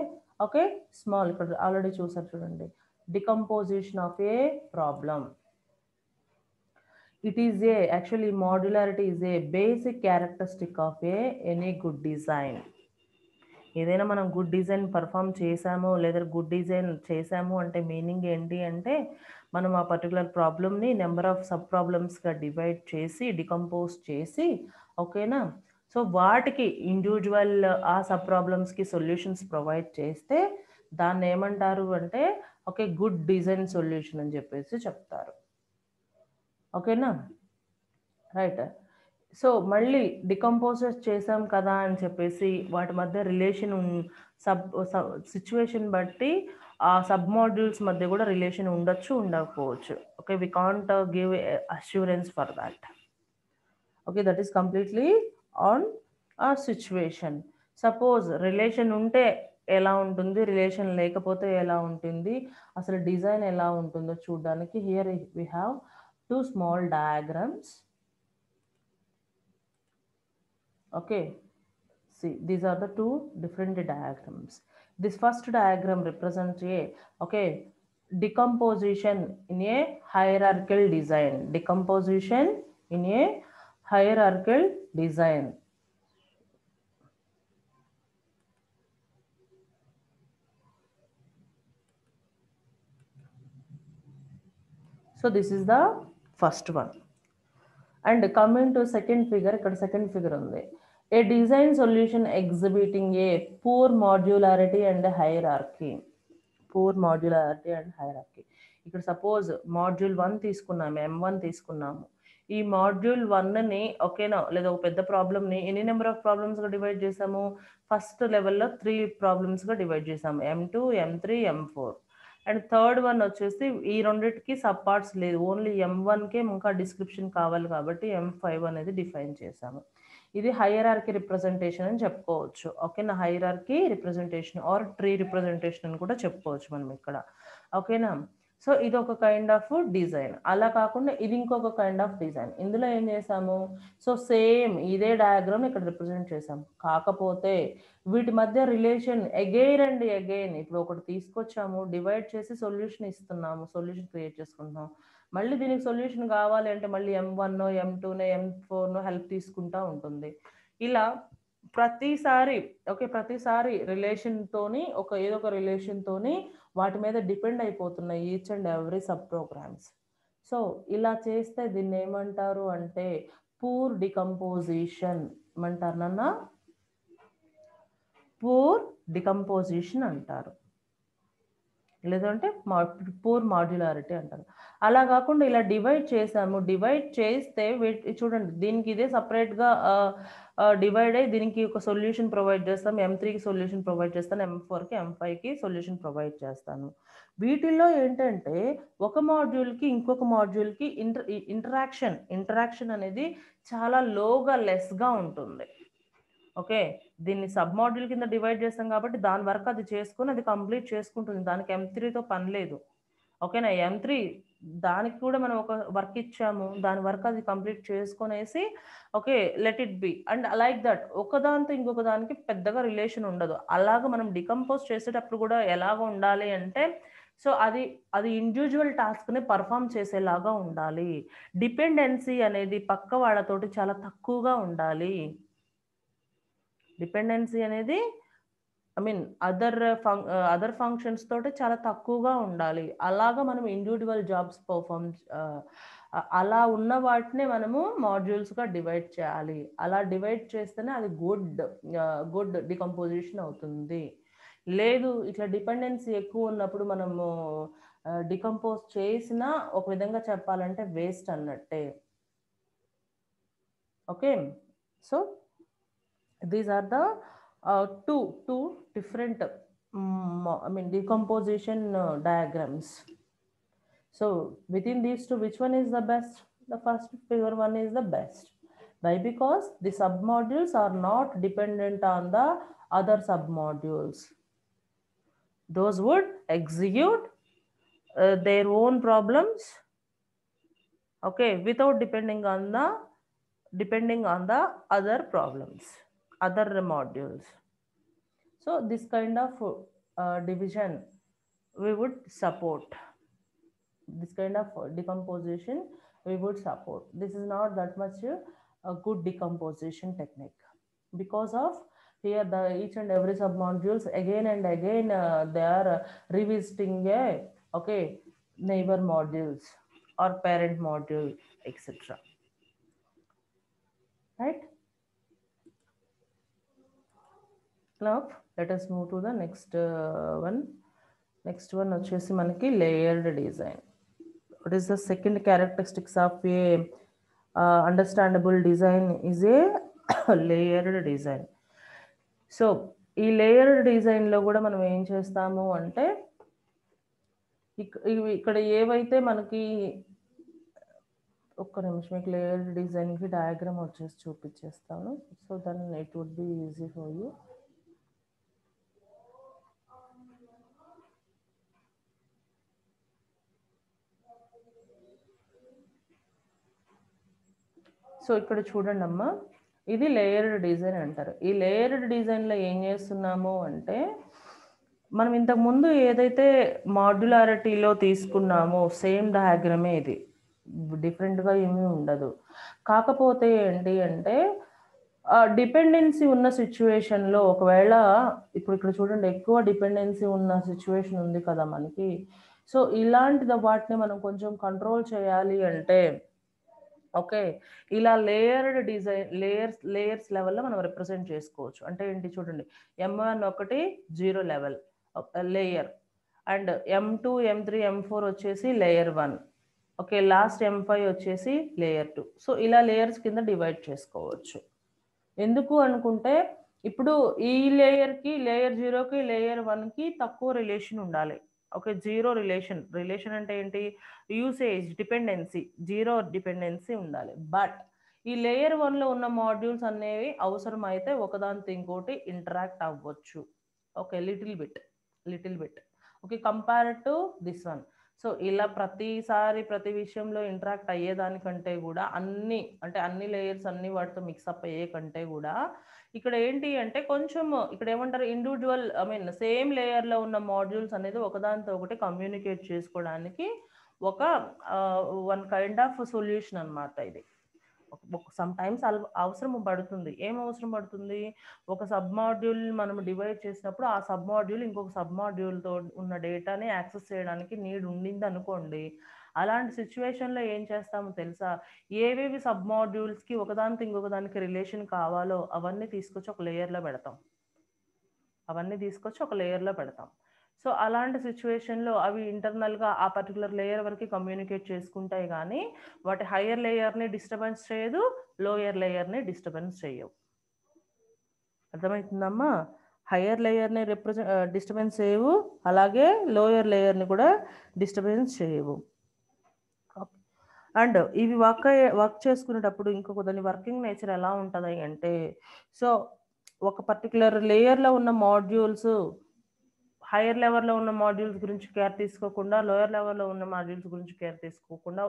okay small. ఇక్కడ already చూసారు చూడండి, decomposition of a problem. It is actually modularity is a basic characteristic of any good design. ఏదైనా మనం good design perform చేసాము లేదా good design చేసాము అంటే meaning ఏంటి అంటే మనం ఆ పర్టికులర్ ప్రాబ్లమ్ని నెంబర్ ఆఫ్ సబ్ ప్రాబ్లమ్స్గా డివైడ్ చేసి డికంపోజ్ చేసి, ఓకేనా, సో వాటికి ఇండివిజువల్ ఆ సబ్ ప్రాబ్లమ్స్కి సొల్యూషన్స్ ప్రొవైడ్ చేస్తే దాన్ని ఏమంటారు అంటే ఓకే గుడ్ డిజైన్ సొల్యూషన్ అని చెప్పేసి చెప్తారు. ఓకేనా, రైట్. సో మళ్ళీ డికంపోజర్ చేసాం కదా అని చెప్పేసి వాటి మధ్య రిలేషన్ సిచ్యువేషన్ బట్టి ఆ సబ్ మాడ్యూల్స్ మధ్య కూడా రిలేషన్ ఉండొచ్చు, ఉండకపోవచ్చు. Okay, we can't give assurance for that. Okay, that is completely on ఆ సిచ్యువేషన్. సపోజ్ రిలేషన్ ఉంటే ఎలా ఉంటుంది, రిలేషన్ లేకపోతే ఎలా ఉంటుంది, అసలు డిజైన్ ఎలా ఉంటుందో చూడడానికి here we have 2 small diagrams. Okay, see these are the 2 different diagrams. This first diagram represents a okay decomposition in a hierarchical design. Decomposition in a hierarchical design. So this is the first one. And coming to second figure, ఇక్కడ second figure ఉంది. A design solution exhibiting a poor modularity and hierarchy. Poor modularity and hierarchy. ఇక్కడ suppose module 1 తీసుకున్నాము, M1 తీసుకున్నాము. ఈ module 1ని ఓకేనా, లేదా ఒక పెద్ద ప్రాబ్లమ్ని ఎన్ని నెంబర్ ఆఫ్ ప్రాబ్లమ్స్గా డివైడ్ చేసాము? ఫస్ట్ లెవెల్లో 3 ప్రాబ్లమ్స్గా డివైడ్ చేసాము, M2, M3, M4. And third one వచ్చేసి ఈ రెండింటికి సబ్ పార్ట్స్ లేదు, ఓన్లీ M1కే ఇంకా డిస్క్రిప్షన్ కావాలి కాబట్టి M5 అనేది డిఫైన్ చేసాము. ఇది హైరార్కీ రిప్రజెంటేషన్ అని చెప్పుకోవచ్చు. ఓకేనా, hierarchy representation or tree representation అని కూడా చెప్పుకోవచ్చు మనం ఇక్కడ. ఓకేనా, సో ఇది ఒక కైండ్ ఆఫ్ డిజైన్. అలా కాకుండా ఇది ఇంకొక కైండ్ ఆఫ్ డిజైన్. ఇందులో ఏం చేసాము, సో సేమ్ ఇదే డయాగ్రామ్ ఇక్కడ రిప్రజెంట్ చేసాము, కాకపోతే వీటి మధ్య రిలేషన్ అగైన్ అండ్ అగైన్. ఇప్పుడు ఒకటి తీసుకొచ్చాము, డివైడ్ చేసి సొల్యూషన్ ఇస్తున్నాము, సొల్యూషన్ క్రియేట్ చేసుకుంటున్నాం. మళ్ళీ దీనికి సొల్యూషన్ కావాలి అంటే మళ్ళీ M1, M2, M4 హెల్ప్ తీసుకుంటా ఉంటుంది. ఇలా ప్రతిసారి ప్రతిసారి రిలేషన్తోని ఏదో ఒక రిలేషన్తోని వాటి మీద డిపెండ్ అయిపోతున్నాయి each and every sub programs. So ఇలా చేస్తే దీన్ని ఏమంటారు అంటే పూర్ డికంపోజిషన్ ఏమంటారు నాన్న? పూర్ డికంపోజిషన్ అంటారు, లేదంటే పూర్ మాడ్యులారిటీ అంటారు. అలా కాకుండా ఇలా డివైడ్ చేసాము, డివైడ్ చేస్తే చూడండి దీనికి ఇదే సపరేట్గా డివైడ్ అయ్యి దీనికి ఒక సొల్యూషన్ ప్రొవైడ్ చేస్తాం, M3కి సొల్యూషన్ ప్రొవైడ్ చేస్తాను, M4కి M5కి సొల్యూషన్ ప్రొవైడ్ చేస్తాను. వీటిల్లో ఏంటంటే ఒక మాడ్యూల్కి ఇంకొక మాడ్యూల్కి ఇంటరాక్షన్ అనేది చాలా లోగా లెస్గా ఉంటుంది. ఓకే, దీన్ని సబ్ మాడ్యూల్ కింద డివైడ్ చేస్తాం కాబట్టి దాని వరకు అది చేసుకొని అది కంప్లీట్ చేసుకుంటుంది, దానికి M3తో పని లేదు. ఓకేనా, M3 దానికి కూడా మనం ఒక వర్క్ ఇచ్చాము, దాని వరకు అది కంప్లీట్ చేసుకొనేసి okay let it be. And like that ఒకదానితో ఇంకొక దానికి పెద్దగా రిలేషన్ ఉండదు. అలాగ మనం డికంపోజ్ చేసేటప్పుడు కూడా ఎలాగ ఉండాలి అంటే సో అది ఇండివిజువల్ టాస్క్ని పర్ఫామ్ చేసేలాగా ఉండాలి. డిపెండెన్సీ అనేది పక్క వాళ్ళతోటి చాలా తక్కువగా ఉండాలి. డిపెండెన్సీ అనేది అదర్ ఫంక్షన్స్ తోటి చాలా తక్కువగా ఉండాలి. అలాగా మనం ఇండివిజువల్ జాబ్స్ పర్ఫామ్ అలా ఉన్న వాటిని మనము మాడ్యూల్స్గా డివైడ్ చేయాలి. అలా డివైడ్ చేస్తేనే అది గుడ్ డికంపోజిషన్ అవుతుంది. లేదు ఇట్లా డిపెండెన్సీ ఎక్కువ ఉన్నప్పుడు మనము డికంపోజ్ చేసిన ఒక విధంగా చెప్పాలంటే వేస్ట్ అన్నట్టే. Okay, so these are the two different decomposition diagrams. So within these two, which one is the best? The first figure one is the best. Why? Because the submodules are not dependent on the other submodules. Those would execute their own problems, okay, without depending on the other problems, other modules. So this kind of division we would support. This kind of decomposition we would support. This is not that much a good decomposition technique, because of here the each and every sub modules again and again they are revisiting neighbor modules or parent module, etc. Right? Now let us move to the next one. Next one వచ్చేసి మనకి layered design. What is the second characteristics of a understandable design is a layered design. So ఈ layered డిజైన్లో కూడా మనం ఏం చేస్తాము అంటే ఇక్కడ ఏవైతే మనకి ఒక్క నిమిషం మీకు లేయర్డ్ డిజైన్కి డయాగ్రామ్ వచ్చేసి చూపించేస్తాను. So then it would be easy for you. So ఇక్కడ చూడండి అమ్మా, ఇది లేయర్డ్ డిజైన్ అంటారు. ఈ లేయర్డ్ డిజైన్లో ఏం చేస్తున్నాము అంటే మనం ఇంతకు ముందు ఏదైతే మాడ్యులారిటీలో తీసుకున్నామో సేమ్ డయాగ్రమే ఇది, డిఫరెంట్గా ఏమీ ఉండదు. కాకపోతే ఏంటి అంటే డిపెండెన్సీ ఉన్న సిచ్యువేషన్లో ఒకవేళ ఇప్పుడు ఇక్కడ చూడండి ఎక్కువ డిపెండెన్సీ ఉన్న సిచ్యువేషన్ ఉంది కదా మనకి. సో ఇలాంటి వాటిని మనం కొంచెం కంట్రోల్ చేయాలి అంటే ఓకే, ఇలా లేయర్డ్ డిజైన్ లేయర్స్ లెవెల్లో మనం రిప్రజెంట్ చేసుకోవచ్చు. అంటే ఏంటి చూడండి, M1 ఒకటి 0 level layer, and M2 M3 M4 వచ్చేసి లేయర్ 1, ఓకే, లాస్ట్ M5 వచ్చేసి లేయర్ 2. సో ఇలా లేయర్స్ కింద డివైడ్ చేసుకోవచ్చు. ఎందుకు అనుకుంటే ఇప్పుడు ఈ లేయర్కి లేయర్ 0కి లేయర్ 1కి తక్కువ రిలేషన్ ఉండాలి. ఓకే, జీరో రిలేషన్ అంటే ఏంటి, యూసేజ్ డిపెండెన్సీ, జీరో డిపెండెన్సీ ఉండాలి. బట్ ఈ లేయర్ 1లో ఉన్న మాడ్యూల్స్ అనేవి అవసరమైతే ఒకదానితో ఇంకోటి ఇంటరాక్ట్ అవ్వచ్చు. Okay, little bit okay, compare to this one. So ఇలా ప్రతిసారి ప్రతి విషయంలో ఇంటరాక్ట్ అయ్యేదానికంటే కూడా అన్ని లేయర్స్ అన్ని వాటితో మిక్సప్ అయ్యే కంటే కూడా ఇక్కడ ఏంటి అంటే కొంచెం ఇక్కడ ఏమంటారు, ఇండివిజువల్ సేమ్ లేయర్లో ఉన్న మాడ్యూల్స్ అనేది ఒకదానితో ఒకటి కమ్యూనికేట్ చేసుకోవడానికి ఒక వన్ కైండ్ ఆఫ్ సొల్యూషన్ అనమాట ఇది. సమ్ టైమ్స్ అవసరం పడుతుంది. ఏం అవసరం పడుతుంది, ఒక సబ్ మాడ్యూల్ మనం డివైడ్ చేసినప్పుడు ఆ సబ్ మాడ్యూల్ ఇంకొక సబ్ మాడ్యూల్తో ఉన్న డేటాని యాక్సెస్ చేయడానికి నీడ్ ఉండింది అనుకోండి. అలాంటి సిచ్యువేషన్లో ఏం చేస్తామో తెలుసా, ఏవేవి సబ్ మాడ్యూల్స్కి ఒకదానితో ఇంకొక దానికి రిలేషన్ కావాలో అవన్నీ తీసుకొచ్చి ఒక లేయర్లో పెడతాం. సో అలాంటి సిచ్యువేషన్లో అవి ఇంటర్నల్గా ఆ పర్టికులర్ లేయర్ వరకు కమ్యూనికేట్ చేసుకుంటాయి, కానీ వాటి హయ్యర్ లేయర్ని డిస్టర్బెన్స్ చేయదు, లోయర్ లేయర్ని డిస్టర్బెన్స్ చేయవు. అర్థమవుతుందమ్మా, హయ్యర్ లేయర్ని డిస్టర్బెన్స్ చేయవు, అలాగే లోయర్ లేయర్ని కూడా డిస్టర్బెన్స్ చేయవు. అండ్ ఇవి వర్క్ చేసుకునేటప్పుడు ఇంకొక దాని వర్కింగ్ నేచర్ ఎలా ఉంటుంది అంటే, సో ఒక పర్టికులర్ లేయర్లో ఉన్న మాడ్యూల్స్ హైయర్ లెవెల్లో ఉన్న మాడ్యూల్స్ గురించి కేర్ తీసుకోకుండా లోయర్ లెవెల్లో ఉన్న మాడ్యూల్స్ గురించి కేర్ తీసుకోకుండా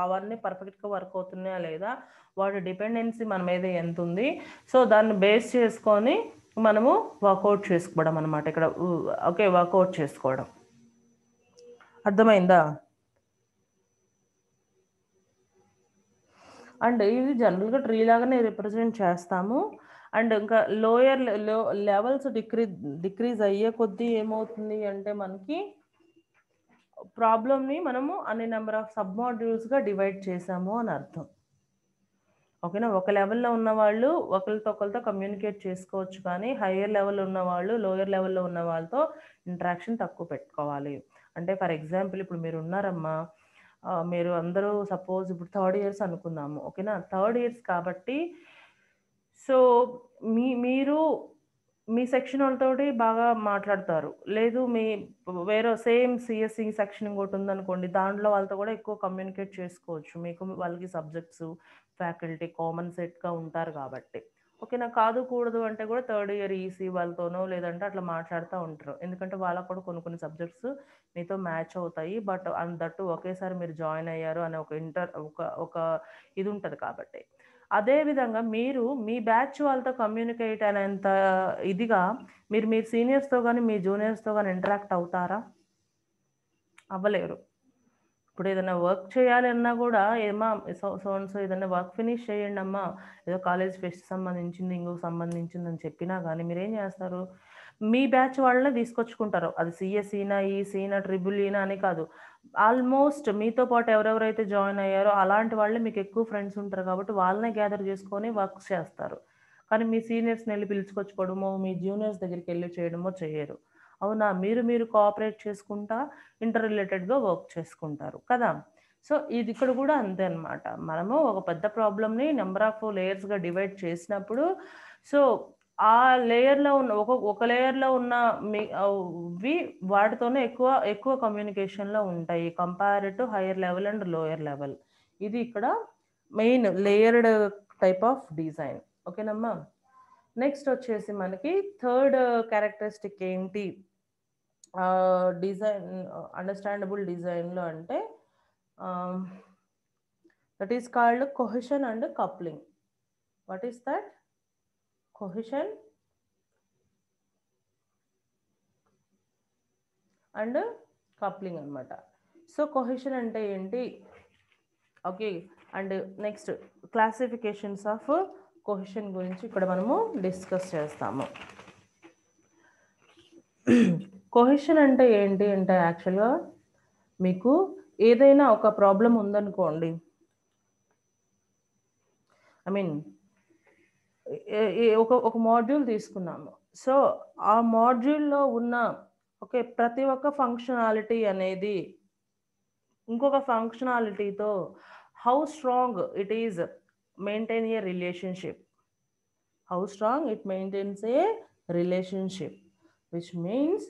అవన్నీ పర్ఫెక్ట్గా వర్క్ అవుతున్నాయా లేదా, వాటి డిపెండెన్సీ మన మీద ఎంత ఉంది, సో దాన్ని బేస్ చేసుకొని మనము వర్కౌట్ చేసుకోవడం అనమాట ఇక్కడ. ఓకే, వర్కౌట్ చేసుకోవడం అర్థమైందా. అండ్ ఇది జనరల్గా ట్రీ లాగానే రిప్రజెంట్ చేస్తాము. అండ్ ఇంకా లోయర్ లెవెల్స్ డిక్రీజ్ అయ్యే కొద్దీ ఏమవుతుంది అంటే మనకి ప్రాబ్లమ్ని మనము అన్ని నెంబర్ ఆఫ్ సబ్ మాడ్యూల్స్గా డివైడ్ చేసాము అని అర్థం. ఓకేనా, ఒక లెవెల్లో ఉన్న వాళ్ళు ఒకరితో కమ్యూనికేట్ చేసుకోవచ్చు, కానీ హయ్యర్ లెవెల్లో ఉన్న వాళ్ళు లోయర్ లెవెల్లో ఉన్న వాళ్ళతో ఇంటరాక్షన్ తక్కువ పెట్టుకోవాలి. అంటే ఫర్ ఎగ్జాంపుల్ ఇప్పుడు మీరు ఉన్నారమ్మా, మీరు అందరూ సపోజ్ ఇప్పుడు థర్డ్ ఇయర్స్ అనుకుందాము, ఓకేనా, థర్డ్ ఇయర్స్ కాబట్టి సో మీరు మీ సెక్షన్ వాళ్ళతోటి బాగా మాట్లాడతారు, లేదు మీ వేరే సేమ్ సిఎస్సి సెక్షన్ ఇంకోటి ఉందనుకోండి, దాంట్లో వాళ్ళతో కూడా ఎక్కువ కమ్యూనికేట్ చేసుకోవచ్చు, మీకు వాళ్ళకి సబ్జెక్ట్స్ ఫ్యాకల్టీ కామన్ సెట్గా ఉంటారు కాబట్టి. ఓకేనా, కాదు కూడదు అంటే కూడా థర్డ్ ఇయర్ ఈసీ వాళ్ళతోనో లేదంటే అట్లా మాట్లాడుతూ ఉంటారు, ఎందుకంటే వాళ్ళకు కూడా కొన్ని సబ్జెక్ట్స్ మీతో మ్యాచ్ అవుతాయి, బట్ దట్టు ఒకేసారి మీరు జాయిన్ అయ్యారు అనే ఒక ఇది ఉంటుంది కాబట్టి. అదేవిధంగా మీరు మీ బ్యాచ్ వాళ్ళతో కమ్యూనికేట్ అనేంత ఇదిగా మీరు సీనియర్స్తో కానీ మీ జూనియర్స్తో కానీ ఇంటరాక్ట్ అవుతారా, అవ్వలేరు. ఇప్పుడు ఏదైనా వర్క్ చేయాలి అన్నా కూడా ఏమా సో ఏదైనా వర్క్ ఫినిష్ చేయండి అమ్మా, ఏదో కాలేజ్ ఫెస్ట్ సంబంధించింది ఇంకొక సంబంధించింది అని చెప్పినా కానీ మీరేం చేస్తారు, మీ బ్యాచ్ వాళ్ళనే తీసుకొచ్చుకుంటారు. అది సిఎస్ఈనా ఈసీనా ట్రిబుల్ ఈనా అని కాదు, ఆల్మోస్ట్ మీతో పాటు ఎవరెవరైతే జాయిన్ అయ్యారో అలాంటి వాళ్ళే మీకు ఎక్కువ ఫ్రెండ్స్ ఉంటారు కాబట్టి వాళ్ళనే గ్యాదర్ చేసుకొని వర్క్ చేస్తారు. కానీ మీ సీనియర్స్ని వెళ్ళి పిలుచుకొచ్చుకోవడమో మీ జూనియర్స్ దగ్గరికి వెళ్ళి చేయడమో చేయరు. అవునా, మీరు కోఆపరేట్ చేసుకుంటా ఇంటర్ రిలేటెడ్గా వర్క్ చేసుకుంటారు కదా. సో ఇది ఇక్కడ కూడా అంతే అనమాట, మనము ఒక పెద్ద ప్రాబ్లమ్ని నెంబర్ ఆఫ్ లేయర్స్గా డివైడ్ చేసినప్పుడు సో ఆ లేయర్లో ఉన్న ఒక లేయర్లో ఉన్న వాటితోనే ఎక్కువ కమ్యూనికేషన్లో ఉంటాయి compare to higher level and lower level. ఇది ఇక్కడ main layered type of design. ఓకేనమ్మా, నెక్స్ట్ వచ్చేసి మనకి థర్డ్ క్యారెక్టరిస్టిక్ ఏంటి డిజైన్ అండర్స్టాండబుల్ డిజైన్లో అంటే that is called cohesion and coupling. What is that? Cohesion and coupling అనమాట. సో కొహెషన్ అంటే ఏంటి, okay. And next classifications of cohesion గురించి ఇక్కడ మనము డిస్కస్ చేస్తాము. కొహెషన్ అంటే ఏంటి అంటే యాక్చువల్గా మీకు ఏదైనా ఒక ప్రాబ్లం ఉందనుకోండి, ఐ మీన్ ఒక మాడ్యూల్ తీసుకున్నాము. సో ఆ మాడ్యూల్లో ఉన్న ఓకే ప్రతి ఒక్క ఫంక్షనాలిటీ అనేది ఇంకొక ఫంక్షనాలిటీతో how strong it is maintain a relationship, how strong it maintains a relationship, which means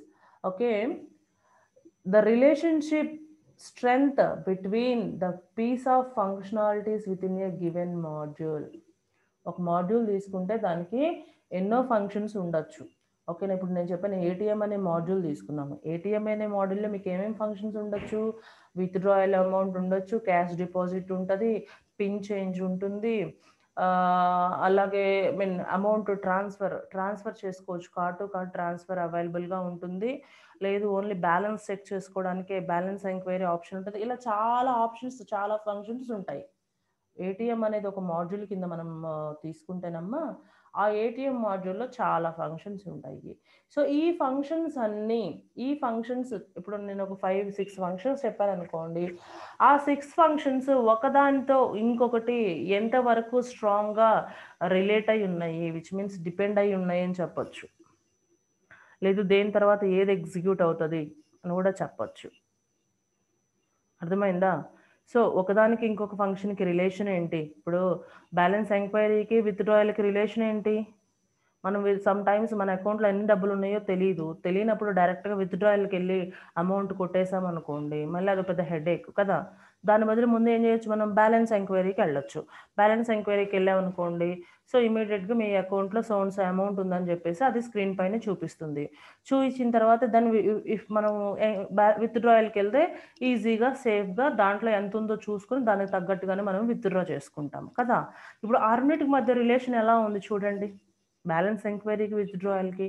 okay the relationship strength between the piece of functionalities within a given module. ఒక module తీసుకుంటే దానికి ఎన్నో functions ఉండొచ్చు. ఓకేనా, ఇప్పుడు నేను చెప్పాను ఏటీఎం అనే మాడ్యూల్ తీసుకున్నాము. ఏటీఎం అనే మాడ్యూల్లో మీకు ఏమేమి ఫంక్షన్స్ ఉండొచ్చు, విత్డ్రాయల్ అమౌంట్ ఉండొచ్చు, క్యాష్ డిపాజిట్ ఉంటుంది, పిన్ చేంజ్ ఉంటుంది, అలాగే మీన్ అమౌంట్ ట్రాన్స్ఫర్ చేసుకోవచ్చు, కార్డ్ టు కార్డ్ ట్రాన్స్ఫర్ అవైలబుల్గా ఉంటుంది, లేదు ఓన్లీ బ్యాలెన్స్ చెక్ చేసుకోవడానికి బ్యాలెన్స్ ఎంక్వైరీ ఆప్షన్ ఉంటుంది. ఇలా చాలా ఆప్షన్స్, చాలా ఫంక్షన్స్ ఉంటాయి. ఏటీఎం అనేది ఒక మాడ్యూల్ కింద మనం తీసుకుంటేనమ్మా ఆ ఏటీఎం మాడ్యూల్లో చాలా ఫంక్షన్స్ ఉంటాయి. సో ఈ ఫంక్షన్స్ ఇప్పుడు నేను ఒక 5-6 ఫంక్షన్స్ చెప్పాను అనుకోండి, ఆ 6 ఫంక్షన్స్ ఒకదానితో ఇంకొకటి ఎంతవరకు స్ట్రాంగ్గా రిలేట్ అయి ఉన్నాయి, విచ్ మీన్స్ డిపెండ్ అయి ఉన్నాయి అని చెప్పొచ్చు, లేదు దేని తర్వాత ఏది ఎగ్జిక్యూట్ అవుతుంది అని కూడా చెప్పొచ్చు. అర్థమైందా? సో ఒకదానికి ఇంకొక ఫంక్షన్కి రిలేషన్ ఏంటి, ఇప్పుడు బ్యాలెన్స్ ఎంక్వైరీకి విత్డ్రాయల్కి రిలేషన్ ఏంటి, మనం సమ్ టైమ్స్ మన అకౌంట్లో ఎన్ని డబ్బులు ఉన్నాయో తెలియనప్పుడు డైరెక్ట్గా విత్డ్రాయల్కి వెళ్ళి అమౌంట్ కొట్టేసాం అనుకోండి, మళ్ళీ అది పెద్ద హెడేక్ కదా. దాని బదులు ముందు ఏం చేయొచ్చు, మనం బ్యాలెన్స్ ఎంక్వైరీకి వెళ్ళొచ్చు. బ్యాలెన్స్ ఎంక్వైరీకి వెళ్ళామనుకోండి, సో ఇమీడియట్గా మీ అకౌంట్లో సోన్స్ అమౌంట్ ఉందని చెప్పేసి అది స్క్రీన్ పైన చూపిస్తుంది. చూపించిన తర్వాత దాన్ని ఇఫ్ మనం విత్డ్రాయల్కి వెళ్తే ఈజీగా సేఫ్గా దాంట్లో ఎంత ఉందో చూసుకొని దానికి తగ్గట్టుగానే మనం విత్డ్రా చేసుకుంటాం కదా. ఇప్పుడు ఆ రెండింటికి మధ్య రిలేషన్ ఎలా ఉంది చూడండి, బ్యాలెన్స్ ఎంక్వైరీకి విత్డ్రాయల్కి.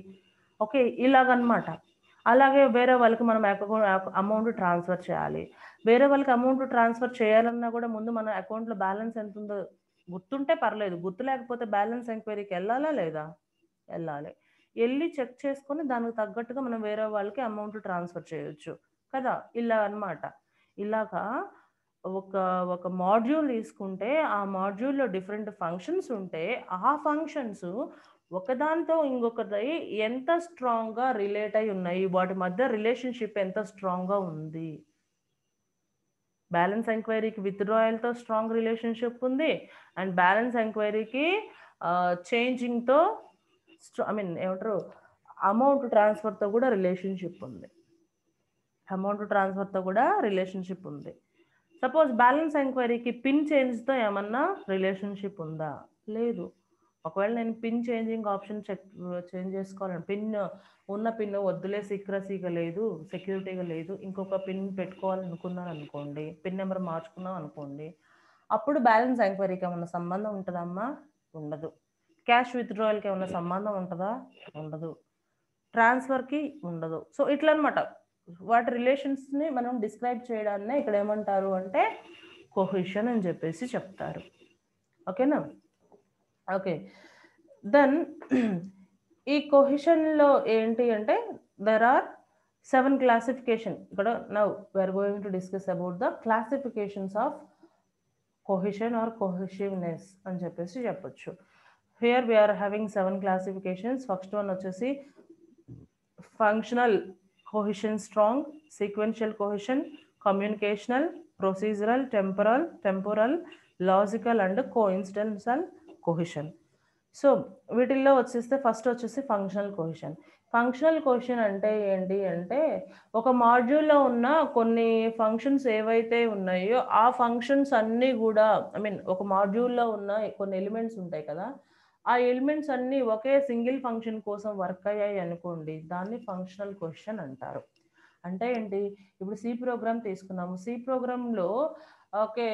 ఓకే ఇలాగనమాట. అలాగే వేరే వాళ్ళకి మనం అమౌంట్ ట్రాన్స్ఫర్ చేయాలి. వేరే వాళ్ళకి అమౌంట్ ట్రాన్స్ఫర్ చేయాలన్నా కూడా ముందు మన అకౌంట్లో బ్యాలెన్స్ ఎంత ఉందో గుర్తుంటే పర్లేదు, గుర్తు లేకపోతే బ్యాలెన్స్ ఎంక్వైరీకి వెళ్ళాలా లేదా, వెళ్ళాలి. వెళ్ళి చెక్ చేసుకొని దానికి తగ్గట్టుగా మనం వేరే వాళ్ళకి అమౌంట్ ట్రాన్స్ఫర్ చేయొచ్చు కదా. ఇలా అనమాట. ఇలాగా ఒక మాడ్యూల్ తీసుకుంటే ఆ మాడ్యూల్లో డిఫరెంట్ ఫంక్షన్స్ ఉంటే ఆ ఫంక్షన్స్ ఒకదానితో ఇంకొకటి ఎంత స్ట్రాంగ్గా రిలేట్ అయి ఉన్నాయి, వాటి మధ్య రిలేషన్షిప్ ఎంత స్ట్రాంగ్గా ఉంది. బ్యాలెన్స్ ఎంక్వైరీకి విత్డ్రాయల్తో స్ట్రాంగ్ రిలేషన్షిప్ ఉంది, అండ్ బ్యాలెన్స్ ఎంక్వైరీకి చేంజింగ్తో ఏమంటారు అమౌంట్ ట్రాన్స్ఫర్తో కూడా రిలేషన్షిప్ ఉంది. సపోజ్ బ్యాలెన్స్ ఎంక్వైరీకి పిన్ చేంజ్తో ఏమన్నా రిలేషన్షిప్ ఉందా, లేదు. ఒకవేళ నేను పిన్ చేంజింగ్ ఆప్షన్ చేంజ్ చేసుకోవాలని పిన్ వద్దులే సెక్యూరిటీగా లేదు, ఇంకొక పిన్ పెట్టుకోవాలనుకున్నాను అనుకోండి, పిన్ నెంబర్ మార్చుకున్నాం అనుకోండి, అప్పుడు బ్యాలెన్స్ ఎంక్వైరీకి ఏమన్నా సంబంధం ఉంటుందమ్మా, ఉండదు. క్యాష్ విత్డ్రాయల్కి ఏమన్నా సంబంధం ఉంటుందా, ఉండదు. ట్రాన్స్ఫర్కి ఉండదు. సో ఇట్లా అనమాట వాటి రిలేషన్స్ని మనం డిస్క్రైబ్ చేయడాన్నే ఇక్కడ ఏమంటారు అంటే కొహెషన్ అని చెప్పేసి చెప్తారు. ఓకేనా. ఓకే దెన్ ఈ కొహెషన్లో ఏంటి అంటే దెర్ ఆర్ 7 క్లాసిఫికేషన్. ఇక్కడ now we're going to discuss about the classifications of cohesion or cohesiveness అని చెప్పేసి చెప్పొచ్చు. Here we're having 7 classifications. First one వచ్చేసి functional cohesion strong, sequential cohesion, communicational, procedural, temporal, logical and coincidental cohesion. So వీటిల్లో వచ్చేస్తే first వచ్చేసి functional cohesion అంటే ఏంటి అంటే ఒక మాడ్యూల్లో ఉన్న కొన్ని ఫంక్షన్స్ ఏవైతే ఉన్నాయో ఆ ఫంక్షన్స్ అన్నీ కూడా ఒక మాడ్యూల్లో ఉన్న కొన్ని ఎలిమెంట్స్ ఉంటాయి కదా, ఆ ఎలిమెంట్స్ అన్నీ ఒకే సింగిల్ ఫంక్షన్ కోసం వర్క్ అయ్యాయి అనుకోండి, దాన్ని ఫంక్షనల్ కోహెషన్ అంటారు. అంటే ఏంటి, ఇప్పుడు సి ప్రోగ్రామ్ తీసుకున్నాము, సి ప్రోగ్రాంలో ఓకే,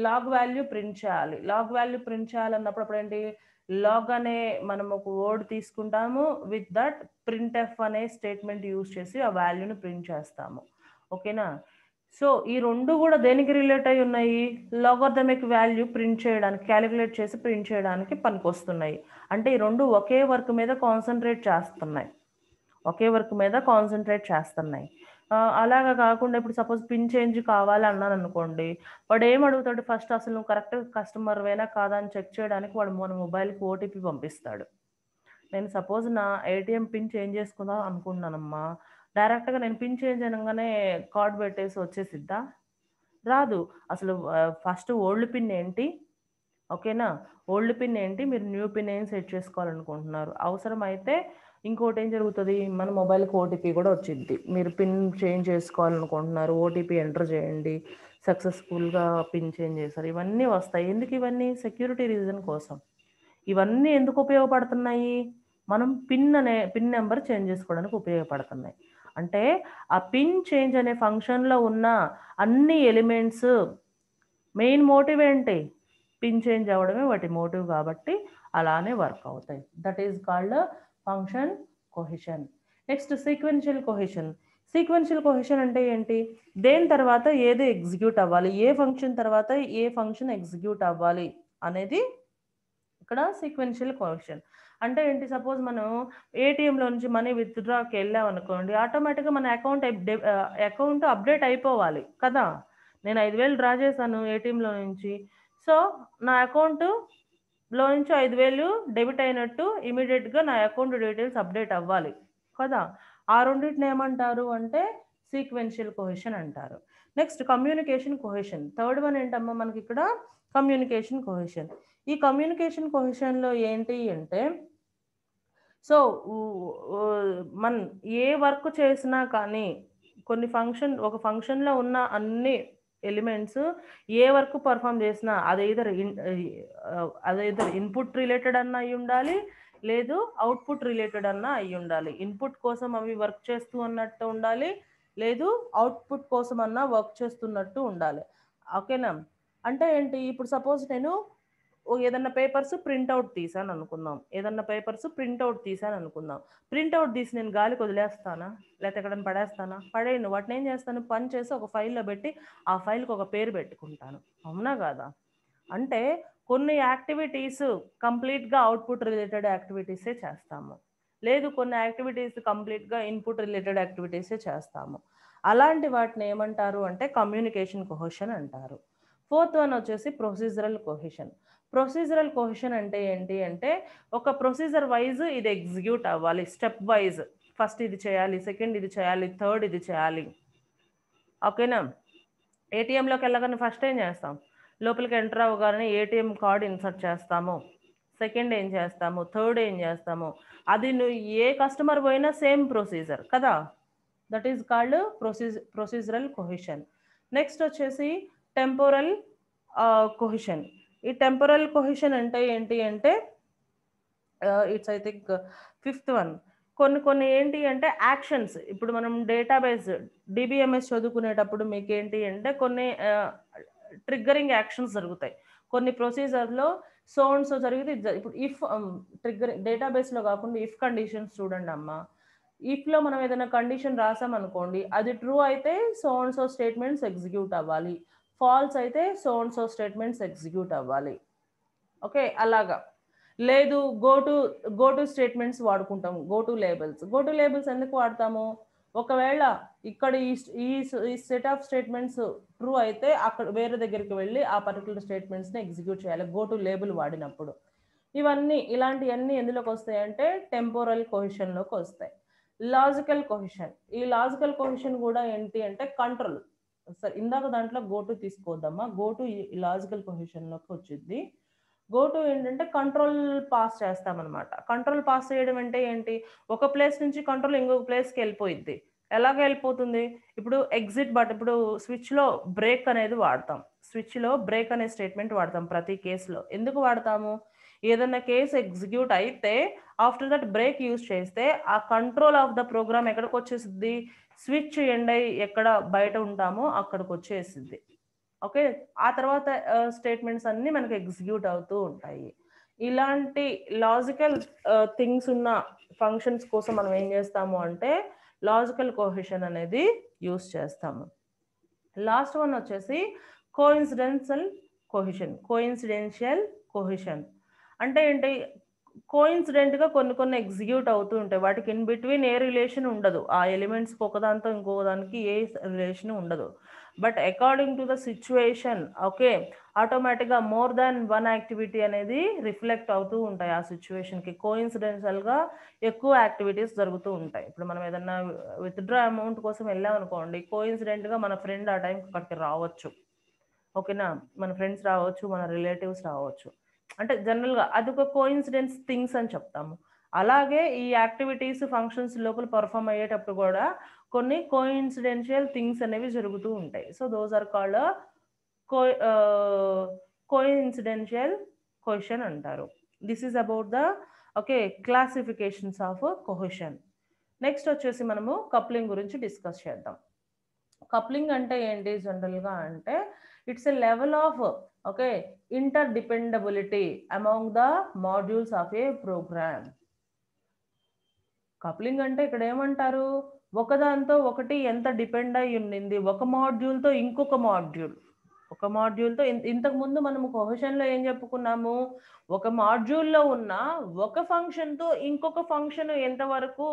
లాగ్ వాల్యూ ప్రింట్ చేయాలి. లాగ్ వాల్యూ ప్రింట్ చేయాలన్నప్పుడు అప్పుడు ఏంటి, లాగ్ అనే మనం ఒక వర్డ్ తీసుకుంటాము, విత్ దట్ ప్రింట్ ఎఫ్ అనే స్టేట్మెంట్ యూజ్ చేసి ఆ వాల్యూని ప్రింట్ చేస్తాము. ఓకేనా. సో ఈ రెండు కూడా దేనికి రిలేట్ అయి ఉన్నాయి, లాగర్థమిక్ వాల్యూ ప్రింట్ చేయడానికి, క్యాలిక్యులేట్ చేసి ప్రింట్ చేయడానికి పనికొస్తున్నాయి. అంటే ఈ రెండు ఒకే వర్క్ మీద కాన్సన్ట్రేట్ చేస్తున్నాయి, ఒకే వర్క్ మీద కాన్సన్ట్రేట్ చేస్తున్నాయి. అలాగా కాకుండా ఇప్పుడు సపోజ్ పిన్ చేంజ్ కావాలి అన్నాను అనుకోండి, వాడు ఏం అడుగుతాడు ఫస్ట్, అసలు నువ్వు కరెక్ట్ కస్టమర్వేనా కాదా అని చెక్ చేయడానికి వాడు మన మొబైల్కి ఓటీపీ పంపిస్తాడు. నేను సపోజ్ నా ఏటీఎం పిన్ చేంజ్ చేసుకుందాం అనుకున్నానమ్మా, డైరెక్ట్గా నేను పిన్ చేంజ్ అనగానే కార్డ్ పెట్టేసి వచ్చేసిద్దా, రాదు. అసలు ఫస్ట్ ఓల్డ్ పిన్ ఏంటి, ఓకేనా, ఓల్డ్ పిన్ ఏంటి, మీరు న్యూ పిన్ ఏం సెట్ చేసుకోవాలనుకుంటున్నారు, అవసరమైతే ఇంకోటి ఏం జరుగుతుంది, మన మొబైల్కి ఓటీపీ కూడా వచ్చింది, మీరు పిన్ చేంజ్ చేసుకోవాలనుకుంటున్నారు, ఓటీపీ ఎంటర్ చేయండి, సక్సెస్ఫుల్గా పిన్ చేంజ్ చేశారు, ఇవన్నీ వస్తాయి. ఎందుకు ఇవన్నీ, సెక్యూరిటీ రీజన్ కోసం. ఇవన్నీ ఎందుకు ఉపయోగపడుతున్నాయి, మనం పిన్ నెంబర్ చేంజ్ చేసుకోవడానికి ఉపయోగపడుతున్నాయి. అంటే ఆ పిన్ చేంజ్ అనే ఫంక్షన్లో ఉన్న అన్ని ఎలిమెంట్స్ మెయిన్ మోటివ్ ఏంటి, పిన్ చేంజ్ అవ్వడమే వాటి మోటివ్, కాబట్టి అలానే వర్క్ అవుతాయి. That is called function cohesion. Next sequential cohesion. Sequential cohesion అంటే ఏంటి, దేని తర్వాత ఏది ఎగ్జిక్యూట్ అవ్వాలి, ఏ ఫంక్షన్ తర్వాత ఏ ఫంక్షన్ ఎగ్జిక్యూట్ అవ్వాలి అనేది ఇక్కడ సీక్వెన్షియల్ కొహెషన్. అంటే ఏంటి, సపోజ్ మనం ఏటీఎంలో నుంచి మనీ విత్డ్రాకి వెళ్ళాం అనుకోండి, ఆటోమేటిక్గా మన అకౌంట్ అప్డేట్ అయిపోవాలి కదా. నేను 5,000 డ్రా చేశాను ఏటీఎంలో నుంచి, సో నా అకౌంట్లో నుంచి 5,000 డెబిట్ అయినట్టు ఇమీడియట్గా నా అకౌంట్ డీటెయిల్స్ అప్డేట్ అవ్వాలి కదా. ఆ రెండింటిని ఏమంటారు అంటే సీక్వెన్షియల్ కొహెషన్ అంటారు. Next communication cohesion. Third one ఏంటమ్మా మనకి ఇక్కడ, కమ్యూనికేషన్ కొహెషన్. ఈ కమ్యూనికేషన్ కొహెషన్లో ఏంటి అంటే, సో మనం ఏ వర్క్ చేసినా కానీ ఒక ఫంక్షన్లో ఉన్న అన్ని ఎలిమెంట్స్ ఏ వర్క్ పర్ఫామ్ చేసినా అదైదర్ ఇన్పుట్ రిలేటెడ్ అన్న అయి ఉండాలి, లేదు అవుట్పుట్ రిలేటెడ్ అన్న అయి ఉండాలి. ఇన్పుట్ కోసం అవి వర్క్ చేస్తూ ఉన్నట్టు ఉండాలి, లేదు అవుట్పుట్ కోసం అన్న వర్క్ చేస్తున్నట్టు ఉండాలి. ఓకేనా. అంటే ఏంటి, ఇప్పుడు సపోజ్ నేను ఏదన్నా పేపర్స్ ప్రింట్అవుట్ తీసాను అనుకుందాం, ప్రింట్అవుట్ తీసి నేను గాలికి వదిలేస్తానా, లేకపోతే ఎక్కడైనా పడేస్తానా, పడేయను. వాటిని ఏం చేస్తాను, పని చేసి ఒక ఫైల్లో పెట్టి ఆ ఫైల్కి ఒక పేరు పెట్టుకుంటాను, అవునా కాదా. అంటే కొన్ని యాక్టివిటీస్ కంప్లీట్గా అవుట్పుట్ రిలేటెడ్ యాక్టివిటీసే చేస్తాము, లేదు కొన్ని యాక్టివిటీస్ కంప్లీట్గా ఇన్పుట్ రిలేటెడ్ యాక్టివిటీసే చేస్తాము. అలాంటి వాటిని ఏమంటారు అంటే కమ్యూనికేషన్ కొహెషన్ అంటారు. ఫోర్త్ వన్ వచ్చేసి ప్రొసీజరల్ కొహెషన్. ప్రొసీజరల్ కొహెషన్ అంటే ఏంటి అంటే, ఒక ప్రొసీజర్ వైజ్ ఇది ఎగ్జిక్యూట్ అవ్వాలి, స్టెప్ వైజ్, ఫస్ట్ ఇది చేయాలి, సెకండ్ ఇది చేయాలి, థర్డ్ ఇది చేయాలి. ఓకేనా. ఏటీఎంలోకి వెళ్ళగానే ఫస్ట్ ఏం చేస్తాం, లోపలికి ఎంటర్ అవ్వగానే ఏటీఎం కార్డ్ ఇన్సర్ట్ చేస్తాము, సెకండ్ ఏం చేస్తాము, థర్డ్ ఏం చేస్తాము, అది నువ్వు ఏ కస్టమర్ పోయినా సేమ్ ప్రొసీజర్ కదా. That is called procedural cohesion. Next వచ్చేసి టెంపోరల్ కొహెషన్. ఈ టెంపోరల్ కొహెషన్ అంటే ఏంటి అంటే, it's I think fifth one. కొన్ని ఏంటి అంటే యాక్షన్స్, ఇప్పుడు మనం డేటాబేస్ డిబిఎంఎస్ చదువుకునేటప్పుడు మీకు ఏంటి అంటే కొన్ని ట్రిగ్గరింగ్ యాక్షన్స్ జరుగుతాయి, కొన్ని ప్రొసీజర్లో సో అండ్ సో జరిగితే ఇప్పుడు ఇఫ్ ట్రిగ్గరింగ్ డేటాబేస్లో కాకుండా ఇఫ్ కండిషన్స్ చూడండి అమ్మ. ఇఫ్లో మనం ఏదైనా కండిషన్ రాసామనుకోండి, అది ట్రూ అయితే so and so statements execute అవ్వాలి, ఫాల్స్ అయితే so and so statements execute అవ్వాలి. ఓకే, అలాగా. లేదు గో టు స్టేట్మెంట్స్ వాడుకుంటాము, గో టు లేబుల్స్ ఎందుకు వాడతాము, ఒకవేళ ఇక్కడ ఈ సెట్ ఆఫ్ స్టేట్మెంట్స్ ట్రూ అయితే అక్కడ వేరే దగ్గరికి వెళ్ళి ఆ పర్టికులర్ స్టేట్మెంట్స్ని ఎగ్జిక్యూట్ చేయాలి గో టు లేబుల్ వాడినప్పుడు. ఇలాంటివన్నీ ఎందులోకి వస్తాయి అంటే టెంపోరల్ కొహెషన్లోకి వస్తాయి. Logical cohesion. ఈ లాజికల్ కొహెషన్ కూడా ఏంటి అంటే కంట్రోల్. సరే, ఇందాక దాంట్లో గో టు తీసుకోవద్దమ్మా, గో టు లాజికల్ కొహెషన్లోకి వచ్చింది. గో టు ఏంటంటే కంట్రోల్ పాస్ చేస్తామన్నమాట. కంట్రోల్ పాస్ చేయడం అంటే ఏంటి, ఒక ప్లేస్ నుంచి కంట్రోల్ ఇంకొక ప్లేస్కి వెళ్ళిపోయిద్ది. ఎలాగ వెళ్ళిపోతుంది, ఇప్పుడు ఎగ్జిట్ బట్ ఇప్పుడు స్విచ్లో బ్రేక్ అనేది వాడతాం, స్విచ్లో బ్రేక్ అనే స్టేట్మెంట్ వాడతాం ప్రతి కేసులో. ఎందుకు వాడతాము, ఏదన్నా కేసు ఎగ్జిక్యూట్ అయితే ఆఫ్టర్ దట్ బ్రేక్ యూజ్ చేస్తే ఆ కంట్రోల్ ఆఫ్ ద ప్రోగ్రామ్ ఎక్కడికి వచ్చేసిద్ది, స్విచ్ ఎండ్ అయ్యి ఎక్కడ బయట ఉంటామో అక్కడికి వచ్చేసిద్ది. ఓకే, ఆ తర్వాత స్టేట్మెంట్స్ అన్నీ మనకి ఎగ్జిక్యూట్ అవుతూ ఉంటాయి. ఇలాంటి లాజికల్ థింగ్స్ ఉన్న ఫంక్షన్స్ కోసం మనం ఏం చేస్తాము అంటే లాజికల్ కోహెషన్ అనేది యూస్ చేస్తాము. లాస్ట్ వన్ వచ్చేసి కోఇన్సిడెన్షియల్ కోహెషన్ అంటే ఏంటి? కోఇన్సిడెంట్గా కొన్ని ఎగ్జిక్యూట్ అవుతూ ఉంటాయి. వాటికి ఇన్ బిట్వీన్ ఏ రిలేషన్ ఉండదు. ఆ ఎలిమెంట్స్కి ఒకదాంతో ఇంకొక దానికి ఏ రిలేషన్ ఉండదు. But according to the situation okay ఆటోమేటిక్గా మోర్ దాన్ వన్ యాక్టివిటీ అనేది రిఫ్లెక్ట్ అవుతూ ఉంటాయి ఆ సిచ్యువేషన్కి. కోఇన్సిడెన్షియల్గా ఎక్కువ యాక్టివిటీస్ జరుగుతూ ఉంటాయి. ఇప్పుడు మనం ఏదన్నా విత్డ్రా అమౌంట్ కోసం వెళ్ళాం అనుకోండి, కోఇన్సిడెంట్గా మన ఫ్రెండ్ ఆ టైంకి అక్కడికి రావచ్చు. ఓకేనా, మన ఫ్రెండ్స్ రావచ్చు, మన రిలేటివ్స్ రావచ్చు. అంటే జనరల్గా అదొక కోఇన్సిడెన్స్ థింగ్స్ అని చెప్తాము. అలాగే ఈ యాక్టివిటీస్ ఫంక్షన్స్ లోపల పర్ఫామ్ అయ్యేటప్పుడు కూడా కొన్ని కోఇన్సిడెన్షియల్ థింగ్స్ అనేవి జరుగుతూ ఉంటాయి. So those are called co coincidental cohesion అంటారు. This is about the okay classifications of cohesion. Next వచ్చేసి మనము కప్లింగ్ గురించి డిస్కస్ చేద్దాం. కప్లింగ్ అంటే ఏంటి జనరల్గా అంటే it's a level of okay inter dependability among the modules of a program. Coupling అంటే ఇక్కడ ఏమంటారు, ఒకదాంతో ఒకటి ఎంత డిపెండ్ అయి ఉండింది, ఒక మాడ్యూల్తో ఇంకొక మాడ్యూల్, ఒక మాడ్యూల్తో ఇంతకు ముందు మనము కోహెషన్లో ఏం చెప్పుకున్నాము, ఒక మాడ్యూల్లో ఉన్న ఒక ఫంక్షన్తో ఇంకొక ఫంక్షన్ ఎంతవరకు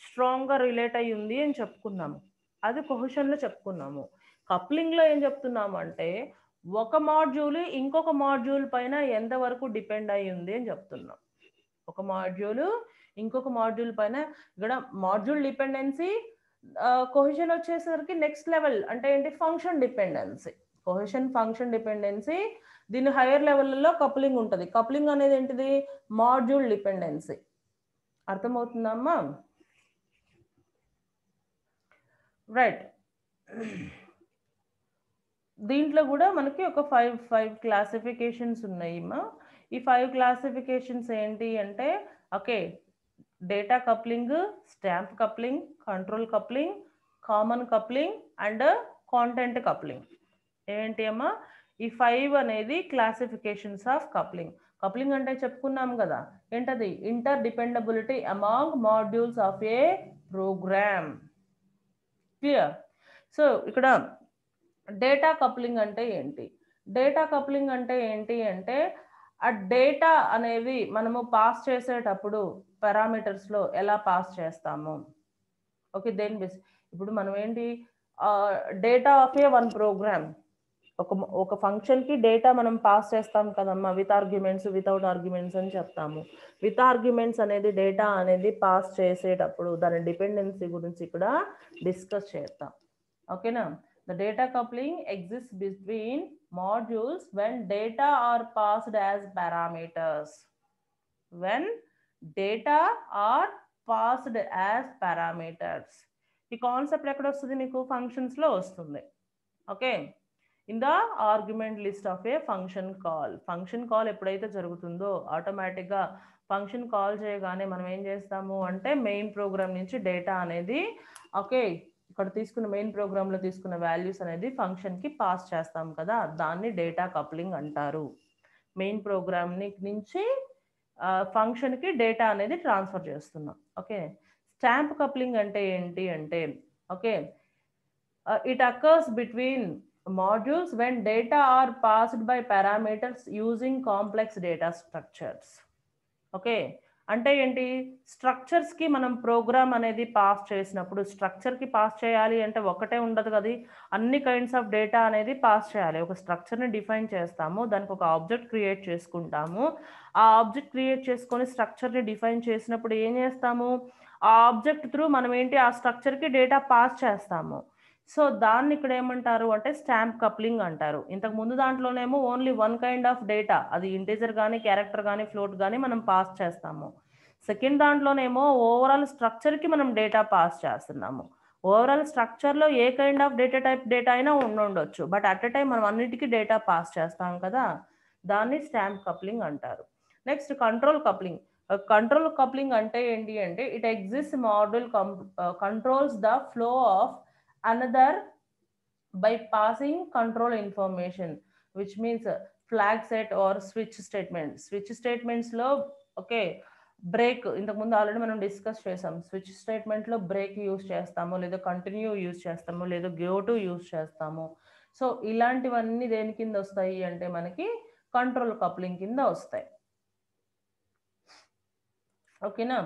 స్ట్రాంగ్గా రిలేట్ అయ్యి ఉంది అని చెప్పుకున్నాము. అది కోహెషన్లో చెప్పుకున్నాము. కప్లింగ్లో ఏం చెప్తున్నాము అంటే ఒక మాడ్యూల్ ఇంకొక మాడ్యూల్ పైన ఎంతవరకు డిపెండ్ అయి ఉంది అని చెప్తున్నాం. ఒక మాడ్యూల్ ఇంకొక మాడ్యూల్ పైన, ఇక్కడ మాడ్యూల్ డిపెండెన్సీ కోహెషన్ వచ్చేసరికి నెక్స్ట్ లెవెల్ అంటే ఏంటి, function dependency. Cohesion function dependency, దీని హైయర్ లెవెల్లో కప్లింగ్ ఉంటుంది. కప్లింగ్ అనేది ఏంటిది, మాడ్యూల్ డిపెండెన్సీ. అర్థమవుతుందమ్మా? రైట్. దీంట్లో కూడా మనకి ఒక ఫైవ్ క్లాసిఫికేషన్స్ ఉన్నాయమ్మా. ఈ 5 క్లాసిఫికేషన్స్ ఏంటి అంటే okay data coupling, stamp coupling, control coupling, common coupling and content coupling. ఏంటి అమ్మా ఈ 5 అనేది క్లాసిఫికేషన్స్ ఆఫ్ కప్లింగ్. కప్లింగ్ అంటే చెప్పుకున్నాం కదా, ఏంటది, inter dependability among modules of a program. Clear? So ఇక్కడ డేటా కప్లింగ్ అంటే ఏంటి? డేటా కప్లింగ్ అంటే ఏంటి అంటే ఆ డేటా అనేది మనము పాస్ చేసేటప్పుడు పారామీటర్స్లో ఎలా పాస్ చేస్తాము. ఓకే దేని బేస్, ఇప్పుడు మనం ఏంటి data of a one program, ఒక ఫంక్షన్కి డేటా మనం పాస్ చేస్తాం కదమ్మా, విత్ ఆర్గ్యుమెంట్స్ వితౌట్ ఆర్గ్యుమెంట్స్ అని చెప్తాము. విత్ ఆర్గ్యుమెంట్స్ అనేది డేటా అనేది పాస్ చేసేటప్పుడు దాని డిపెండెన్సీ గురించి ఇక్కడ డిస్కస్ చేస్తాం. ఓకేనా? The data coupling exists between modules when data are passed as parameters. When data are passed as parameters. ఈ కాన్సెప్ట్ ఎక్కడ వస్తుంది మీకు, ఫంక్షన్స్ లో వస్తుంది. Okay, in the argument list of A function call. Function call ఎప్పుడైతే జరుగుతుందో ఆటోమేటిక్గా function call చేయగానే మనం ఏం చేస్తాము అంటే మెయిన్ ప్రోగ్రామ్ నుంచి డేటా అనేది ఓకే ఇక్కడ తీసుకున్న మెయిన్ ప్రోగ్రామ్లో తీసుకున్న వాల్యూస్ అనేది ఫంక్షన్కి పాస్ చేస్తాం కదా, దాన్ని డేటా కప్లింగ్ అంటారు. మెయిన్ ప్రోగ్రామ్ నుంచి ఫంక్షన్కి డేటా అనేది ట్రాన్స్ఫర్ చేస్తున్నాం. ఓకే, స్టాంప్ కప్లింగ్ అంటే ఏంటి అంటే okay it occurs between modules when data are passed by parameters using complex data structures. Okay అంటే ఏంటి, స్ట్రక్చర్స్కి మనం ప్రోగ్రామ్ అనేది పాస్ చేసినప్పుడు, స్ట్రక్చర్కి పాస్ చేయాలి అంటే ఒకటే ఉండదు కదా, అన్ని కైండ్స్ ఆఫ్ డేటా అనేది పాస్ చేయాలి. ఒక స్ట్రక్చర్ని డిఫైన్ చేస్తాము, దానికి ఒక ఆబ్జెక్ట్ క్రియేట్ చేసుకుంటాము. ఆ ఆబ్జెక్ట్ క్రియేట్ చేసుకొని స్ట్రక్చర్ని డిఫైన్ చేసినప్పుడు ఏం చేస్తాము, ఆ ఆబ్జెక్ట్ త్రూ మనం ఏంటి ఆ స్ట్రక్చర్కి డేటా పాస్ చేస్తాము. సో దాన్ని ఇక్కడ ఏమంటారు అంటే స్టాంప్ కప్లింగ్ అంటారు. ఇంతకు ముందు దాంట్లోనేమో only one kind of data, అది ఇంటీజర్ కానీ క్యారెక్టర్ కానీ ఫ్లోట్ కానీ మనం పాస్ చేస్తాము. సెకండ్ దాంట్లోనేమో ఓవరాల్ స్ట్రక్చర్కి మనం డేటా పాస్ చేస్తున్నాము. ఓవరాల్ స్ట్రక్చర్లో ఏ kind of data type data అయినా ఉండొచ్చు, బట్ అట్ ఎ టైం మనం అన్నిటికీ డేటా పాస్ చేస్తాం కదా, దాన్ని స్టాంప్ కప్లింగ్ అంటారు. Next control coupling. Control coupling అంటే ఏంటి అంటే it exist module controls the flow of another by passing control information, which means flag set or switch statement. Switch statements లో ఓకే బ్రేక్ ఇంతకు ముందు ఆల్రెడీ మనం discuss చేసాం. Switch statement లో break use చేస్తాము, లేదా కంటిన్యూ యూజ్ చేస్తాము, లేదా గో టు యూజ్ చేస్తాము. సో ఇలాంటివన్నీ దేని కింద వస్తాయి అంటే మనకి కంట్రోల్ కప్లింగ్ కింద వస్తాయి. ఓకేనా.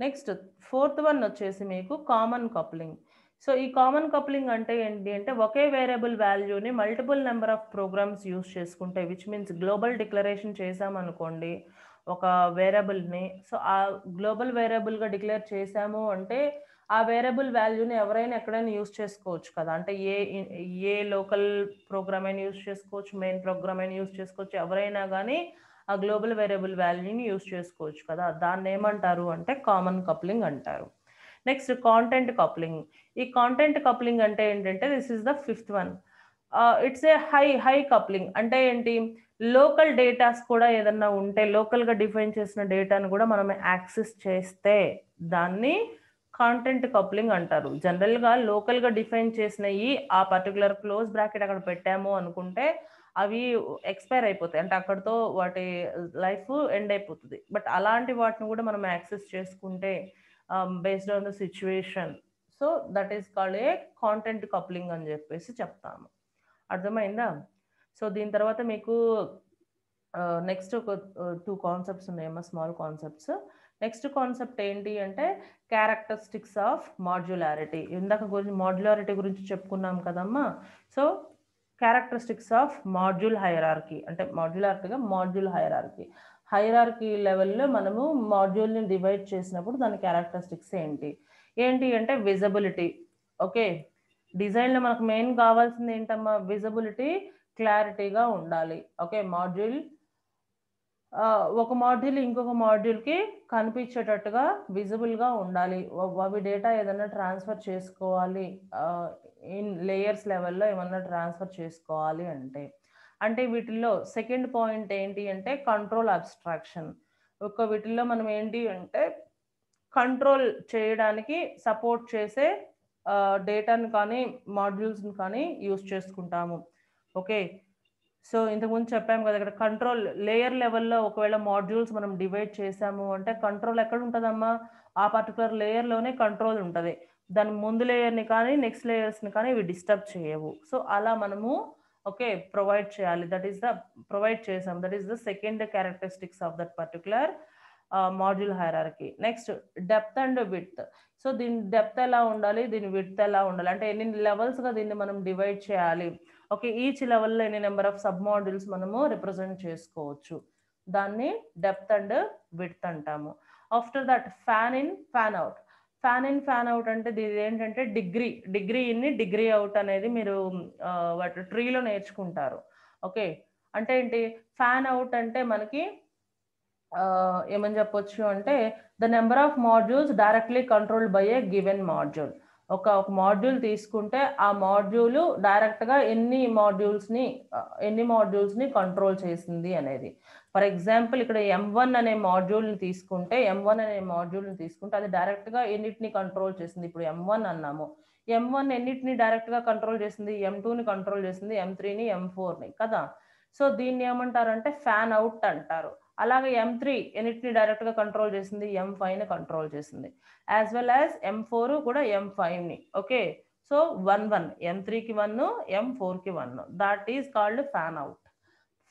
నెక్స్ట్ ఫోర్త్ వన్ వచ్చేసి మీకు కామన్ కప్లింగ్. సో ఈ కామన్ కప్లింగ్ అంటే ఏంటి అంటే ఒకే వేరియబుల్ వాల్యూని multiple number of programs use చేసుకుంటే, విచ్ మీన్స్ గ్లోబల్ డిక్లరేషన్ చేసామనుకోండి ఒక వేరియబుల్ని. సో ఆ గ్లోబల్ వేరియబుల్గా డిక్లేర్ చేసాము అంటే ఆ వేరియబుల్ వాల్యూని ఎవరైనా ఎక్కడైనా యూజ్ చేసుకోవచ్చు కదా. అంటే ఏ లోకల్ ప్రోగ్రామ్ అయినా యూజ్ చేసుకోవచ్చు, మెయిన్ ప్రోగ్రామ్ అయినా యూజ్ చేసుకోవచ్చు, ఎవరైనా కానీ ఆ గ్లోబల్ వేరియబుల్ వాల్యూని యూజ్ చేసుకోవచ్చు కదా. దాన్ని ఏమంటారు అంటే కామన్ కప్లింగ్ అంటారు. Next content coupling. ఈ కాంటెంట్ కప్లింగ్ అంటే ఏంటంటే this is the fifth one. It's a high coupling. అంటే ఏంటి, లోకల్ డేటాస్ కూడా ఏదన్నా ఉంటే లోకల్గా డిఫైన్ చేసిన డేటాను కూడా మనం యాక్సెస్ చేస్తే దాన్ని కాంటెంట్ కప్లింగ్ అంటారు. జనరల్గా లోకల్గా డిఫైన్ చేసినవి ఆ పర్టికులర్ క్లోజ్ బ్రాకెట్ అక్కడ పెట్టాము అనుకుంటే అవి ఎక్స్పైర్ అయిపోతాయి, అంటే అక్కడితో వాటి లైఫ్ ఎండ్ అయిపోతుంది. బట్ అలాంటి వాటిని కూడా మనం యాక్సెస్ చేసుకుంటే based on the situation, so that is called a content coupling అని చెప్పేసి చెప్తాము. అర్థమైందా. సో దీని తర్వాత మీకు నెక్స్ట్ ఒక 2 కాన్సెప్ట్స్ ఉన్నాయమ్మా, స్మాల్ కాన్సెప్ట్స్. నెక్స్ట్ కాన్సెప్ట్ ఏంటి అంటే క్యారెక్టరిస్టిక్స్ ఆఫ్ మాడ్యులారిటీ. ఇందాక గురించి మాడ్యులారిటీ గురించి చెప్పుకున్నాం కదమ్మా. So characteristics of module hierarchy, అంటే మాడ్యులారిటీగా మాడ్యూల్ హైరార్కీ. హైరార్కీ లెవెల్లో మనము మాడ్యూల్ని డివైడ్ చేసినప్పుడు దాని క్యారెక్టరిస్టిక్స్ ఏంటి అంటే విజిబిలిటీ. ఓకే, డిజైన్లో మనకు మెయిన్ కావాల్సింది ఏంటమ్మా, విజిబిలిటీ, క్లారిటీగా ఉండాలి. ఓకే, మాడ్యూల్ ఒక మాడ్యూల్ ఇంకొక మాడ్యూల్కి కనిపించేటట్టుగా విజిబుల్గా ఉండాలి. అవి డేటా ఏదైనా ట్రాన్స్ఫర్ చేసుకోవాలి, ఇన్ లేయర్స్ లెవెల్లో ఏమన్నా ట్రాన్స్ఫర్ చేసుకోవాలి అంటే వీటిల్లో సెకండ్ పాయింట్ ఏంటి అంటే కంట్రోల్ అబ్స్ట్రాక్షన్. వీటిల్లో మనం ఏంటి అంటే కంట్రోల్ చేయడానికి సపోర్ట్ చేసే డేటాను కానీ మాడ్యూల్స్ని కానీ యూజ్ చేసుకుంటాము. ఓకే, సో ఇంతకుముందు చెప్పాము కదా, ఇక్కడ కంట్రోల్ లేయర్ లెవెల్లో ఒకవేళ మాడ్యూల్స్ మనం డివైడ్ చేసాము అంటే కంట్రోల్ ఎక్కడ ఉంటుందమ్మా, ఆ పర్టికులర్ లేయర్లోనే కంట్రోల్ ఉంటుంది. దాని ముందు లేయర్ని కానీ నెక్స్ట్ లేయర్స్ని కానీ ఇవి డిస్టర్బ్ చేయవు. సో అలా మనము ఓకే ప్రొవైడ్ చేయాలి. ప్రొవైడ్ చేసాం, that is the second characteristics of that particular module hierarchy. Next depth and width. So దీని డెప్త్ ఎలా ఉండాలి, దీని విడ్త్ ఎలా ఉండాలి, అంటే ఎన్ని లెవెల్స్గా దీన్ని మనం డివైడ్ చేయాలి. ఓకే, ఈచ్ లెవెల్లో ఎన్ని నెంబర్ ఆఫ్ సబ్ మాడ్యూల్స్ మనము రిప్రజెంట్ చేసుకోవచ్చు, దాన్ని డెప్త్ అండ్ విడ్త్ అంటాము. After that fan in fan out. Fan in fan out అంటే ఇది ఏంటంటే డిగ్రీ ఇన్ డిగ్రీ అవుట్ అనేది మీరు వాటి ట్రీలో నేర్చుకుంటారు. ఓకే, అంటే ఏంటి, ఫ్యాన్ అవుట్ అంటే మనకి ఏమని చెప్పొచ్చు అంటే the number of modules directly controlled by a given module. ఒక మాడ్యూల్ తీసుకుంటే ఆ మాడ్యూల్ డైరెక్ట్గా ఎన్ని మాడ్యూల్స్ని కంట్రోల్ చేసింది అనేది. ఫర్ ఎగ్జాంపుల్ ఇక్కడ M1 అనే మాడ్యూల్ని తీసుకుంటే అది డైరెక్ట్గా ఎన్నిటిని కంట్రోల్ చేసింది. ఇప్పుడు M1 అన్నాము, M1 ఎన్నిటిని డైరెక్ట్గా కంట్రోల్ చేసింది, M2ని కంట్రోల్ చేసింది, M3ని, M4ని కదా. సో దీన్ని ఏమంటారంటే ఫ్యాన్ అవుట్ అంటారు. అలాగే M3 ఎన్నిటిని డైరెక్ట్గా కంట్రోల్ చేసింది, M5ని కంట్రోల్ చేసింది, యాజ్ వెల్ యాజ్ M4 కూడా M5ని. ఓకే, సో 1 M3కి 1, M4కి 1, that is called fan out.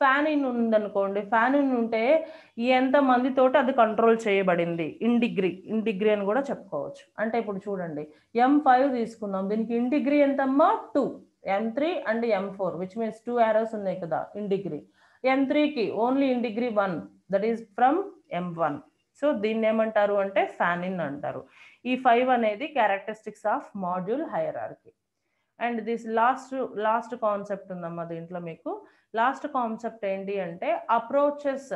Fan in ఉందనుకోండి, ఫ్యాన్ ఇన్ ఉంటే ఎంత మందితోటి అది కంట్రోల్ చేయబడింది, ఇన్ డిగ్రీ అని కూడా చెప్పుకోవచ్చు. అంటే ఇప్పుడు చూడండి M5 తీసుకుందాం, దీనికి ఇన్ డిగ్రీ ఎంతమ్మా 2, M3 and M4 which means 2 arrows ఉన్నాయి కదా ఇన్ డిగ్రీ. M3కి only in degree 1, that is from M1. So దీన్ని ఏమంటారు అంటే ఫ్యాన్ ఇన్ అంటారు. ఈ 5 అనేది characteristics of module hierarchy. And this last concept ఉందమ్మా దీంట్లో. మీకు లాస్ట్ కాన్సెప్ట్ ఏంటి అంటే approaches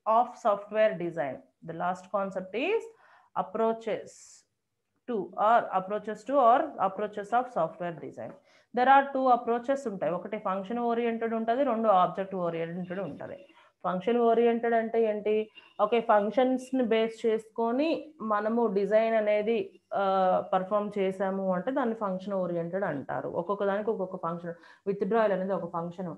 of software design. The last concept is approaches of software design. There are 2 approaches ఉంటాయి. ఒకటి ఫంక్షన్ ఓరియంటెడ్ ఉంటుంది, 2 ఆబ్జెక్ట్ ఓరియంటెడ్ ఉంటుంది. ఫంక్షన్ ఓరియంటెడ్ అంటే ఏంటి? ఓకే, ఫంక్షన్స్ని బేస్ చేసుకొని మనము డిజైన్ అనేది పర్ఫామ్ చేసాము అంటే దాన్ని ఫంక్షన్ ఓరియంటెడ్ అంటారు. ఒక్కొక్క దానికి ఒక్కొక్క ఫంక్షన్. విత్‌డ్రాయల్ అనేది ఒక ఫంక్షను,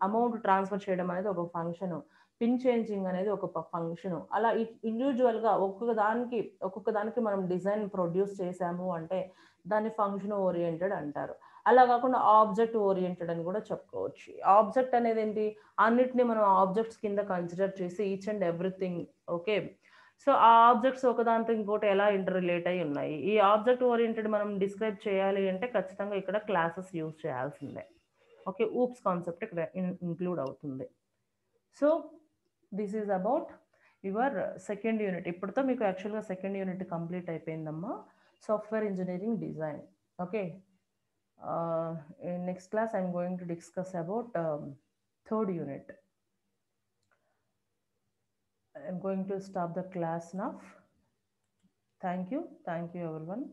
అమౌంట్ ట్రాన్స్ఫర్ చేయడం అనేది ఒక ఫంక్షను, పిన్ చేంజింగ్ అనేది ఒక ఫంక్షను. అలా ఇండివిజువల్గా ఒక్కొక్క దానికి మనం డిజైన్ ప్రొడ్యూస్ చేసాము అంటే దాన్ని ఫంక్షన్ ఓరియంటెడ్ అంటారు. అలా కాకుండా ఆబ్జెక్ట్ ఓరియంటెడ్ అని కూడా చెప్పుకోవచ్చు. ఆబ్జెక్ట్ అనేది ఏంటి? అన్నిటిని మనం ఆబ్జెక్ట్స్ కింద కన్సిడర్ చేసి each and everything. Okay, so ఆ ఆబ్జెక్ట్స్ ఒకదానితో ఇంకోటి ఎలా ఇంటర్ రిలేట్ అయి ఉన్నాయి. ఈ ఆబ్జెక్ట్ ఓరియంటెడ్ మనం డిస్క్రైబ్ చేయాలి అంటే ఖచ్చితంగా ఇక్కడ క్లాసెస్ యూజ్ చేయాల్సిందే. ఓకే, ఊప్స్ కాన్సెప్ట్ ఇక్కడ ఇంక్లూడ్ అవుతుంది. So this is about your second unit. ఇప్పటితో మీకు యాక్చువల్గా సెకండ్ యూనిట్ కంప్లీట్ అయిపోయిందమ్మా, software engineering design. Okay, in next class I'm going to discuss about third unit. I'm going to stop the class now. Thank you everyone.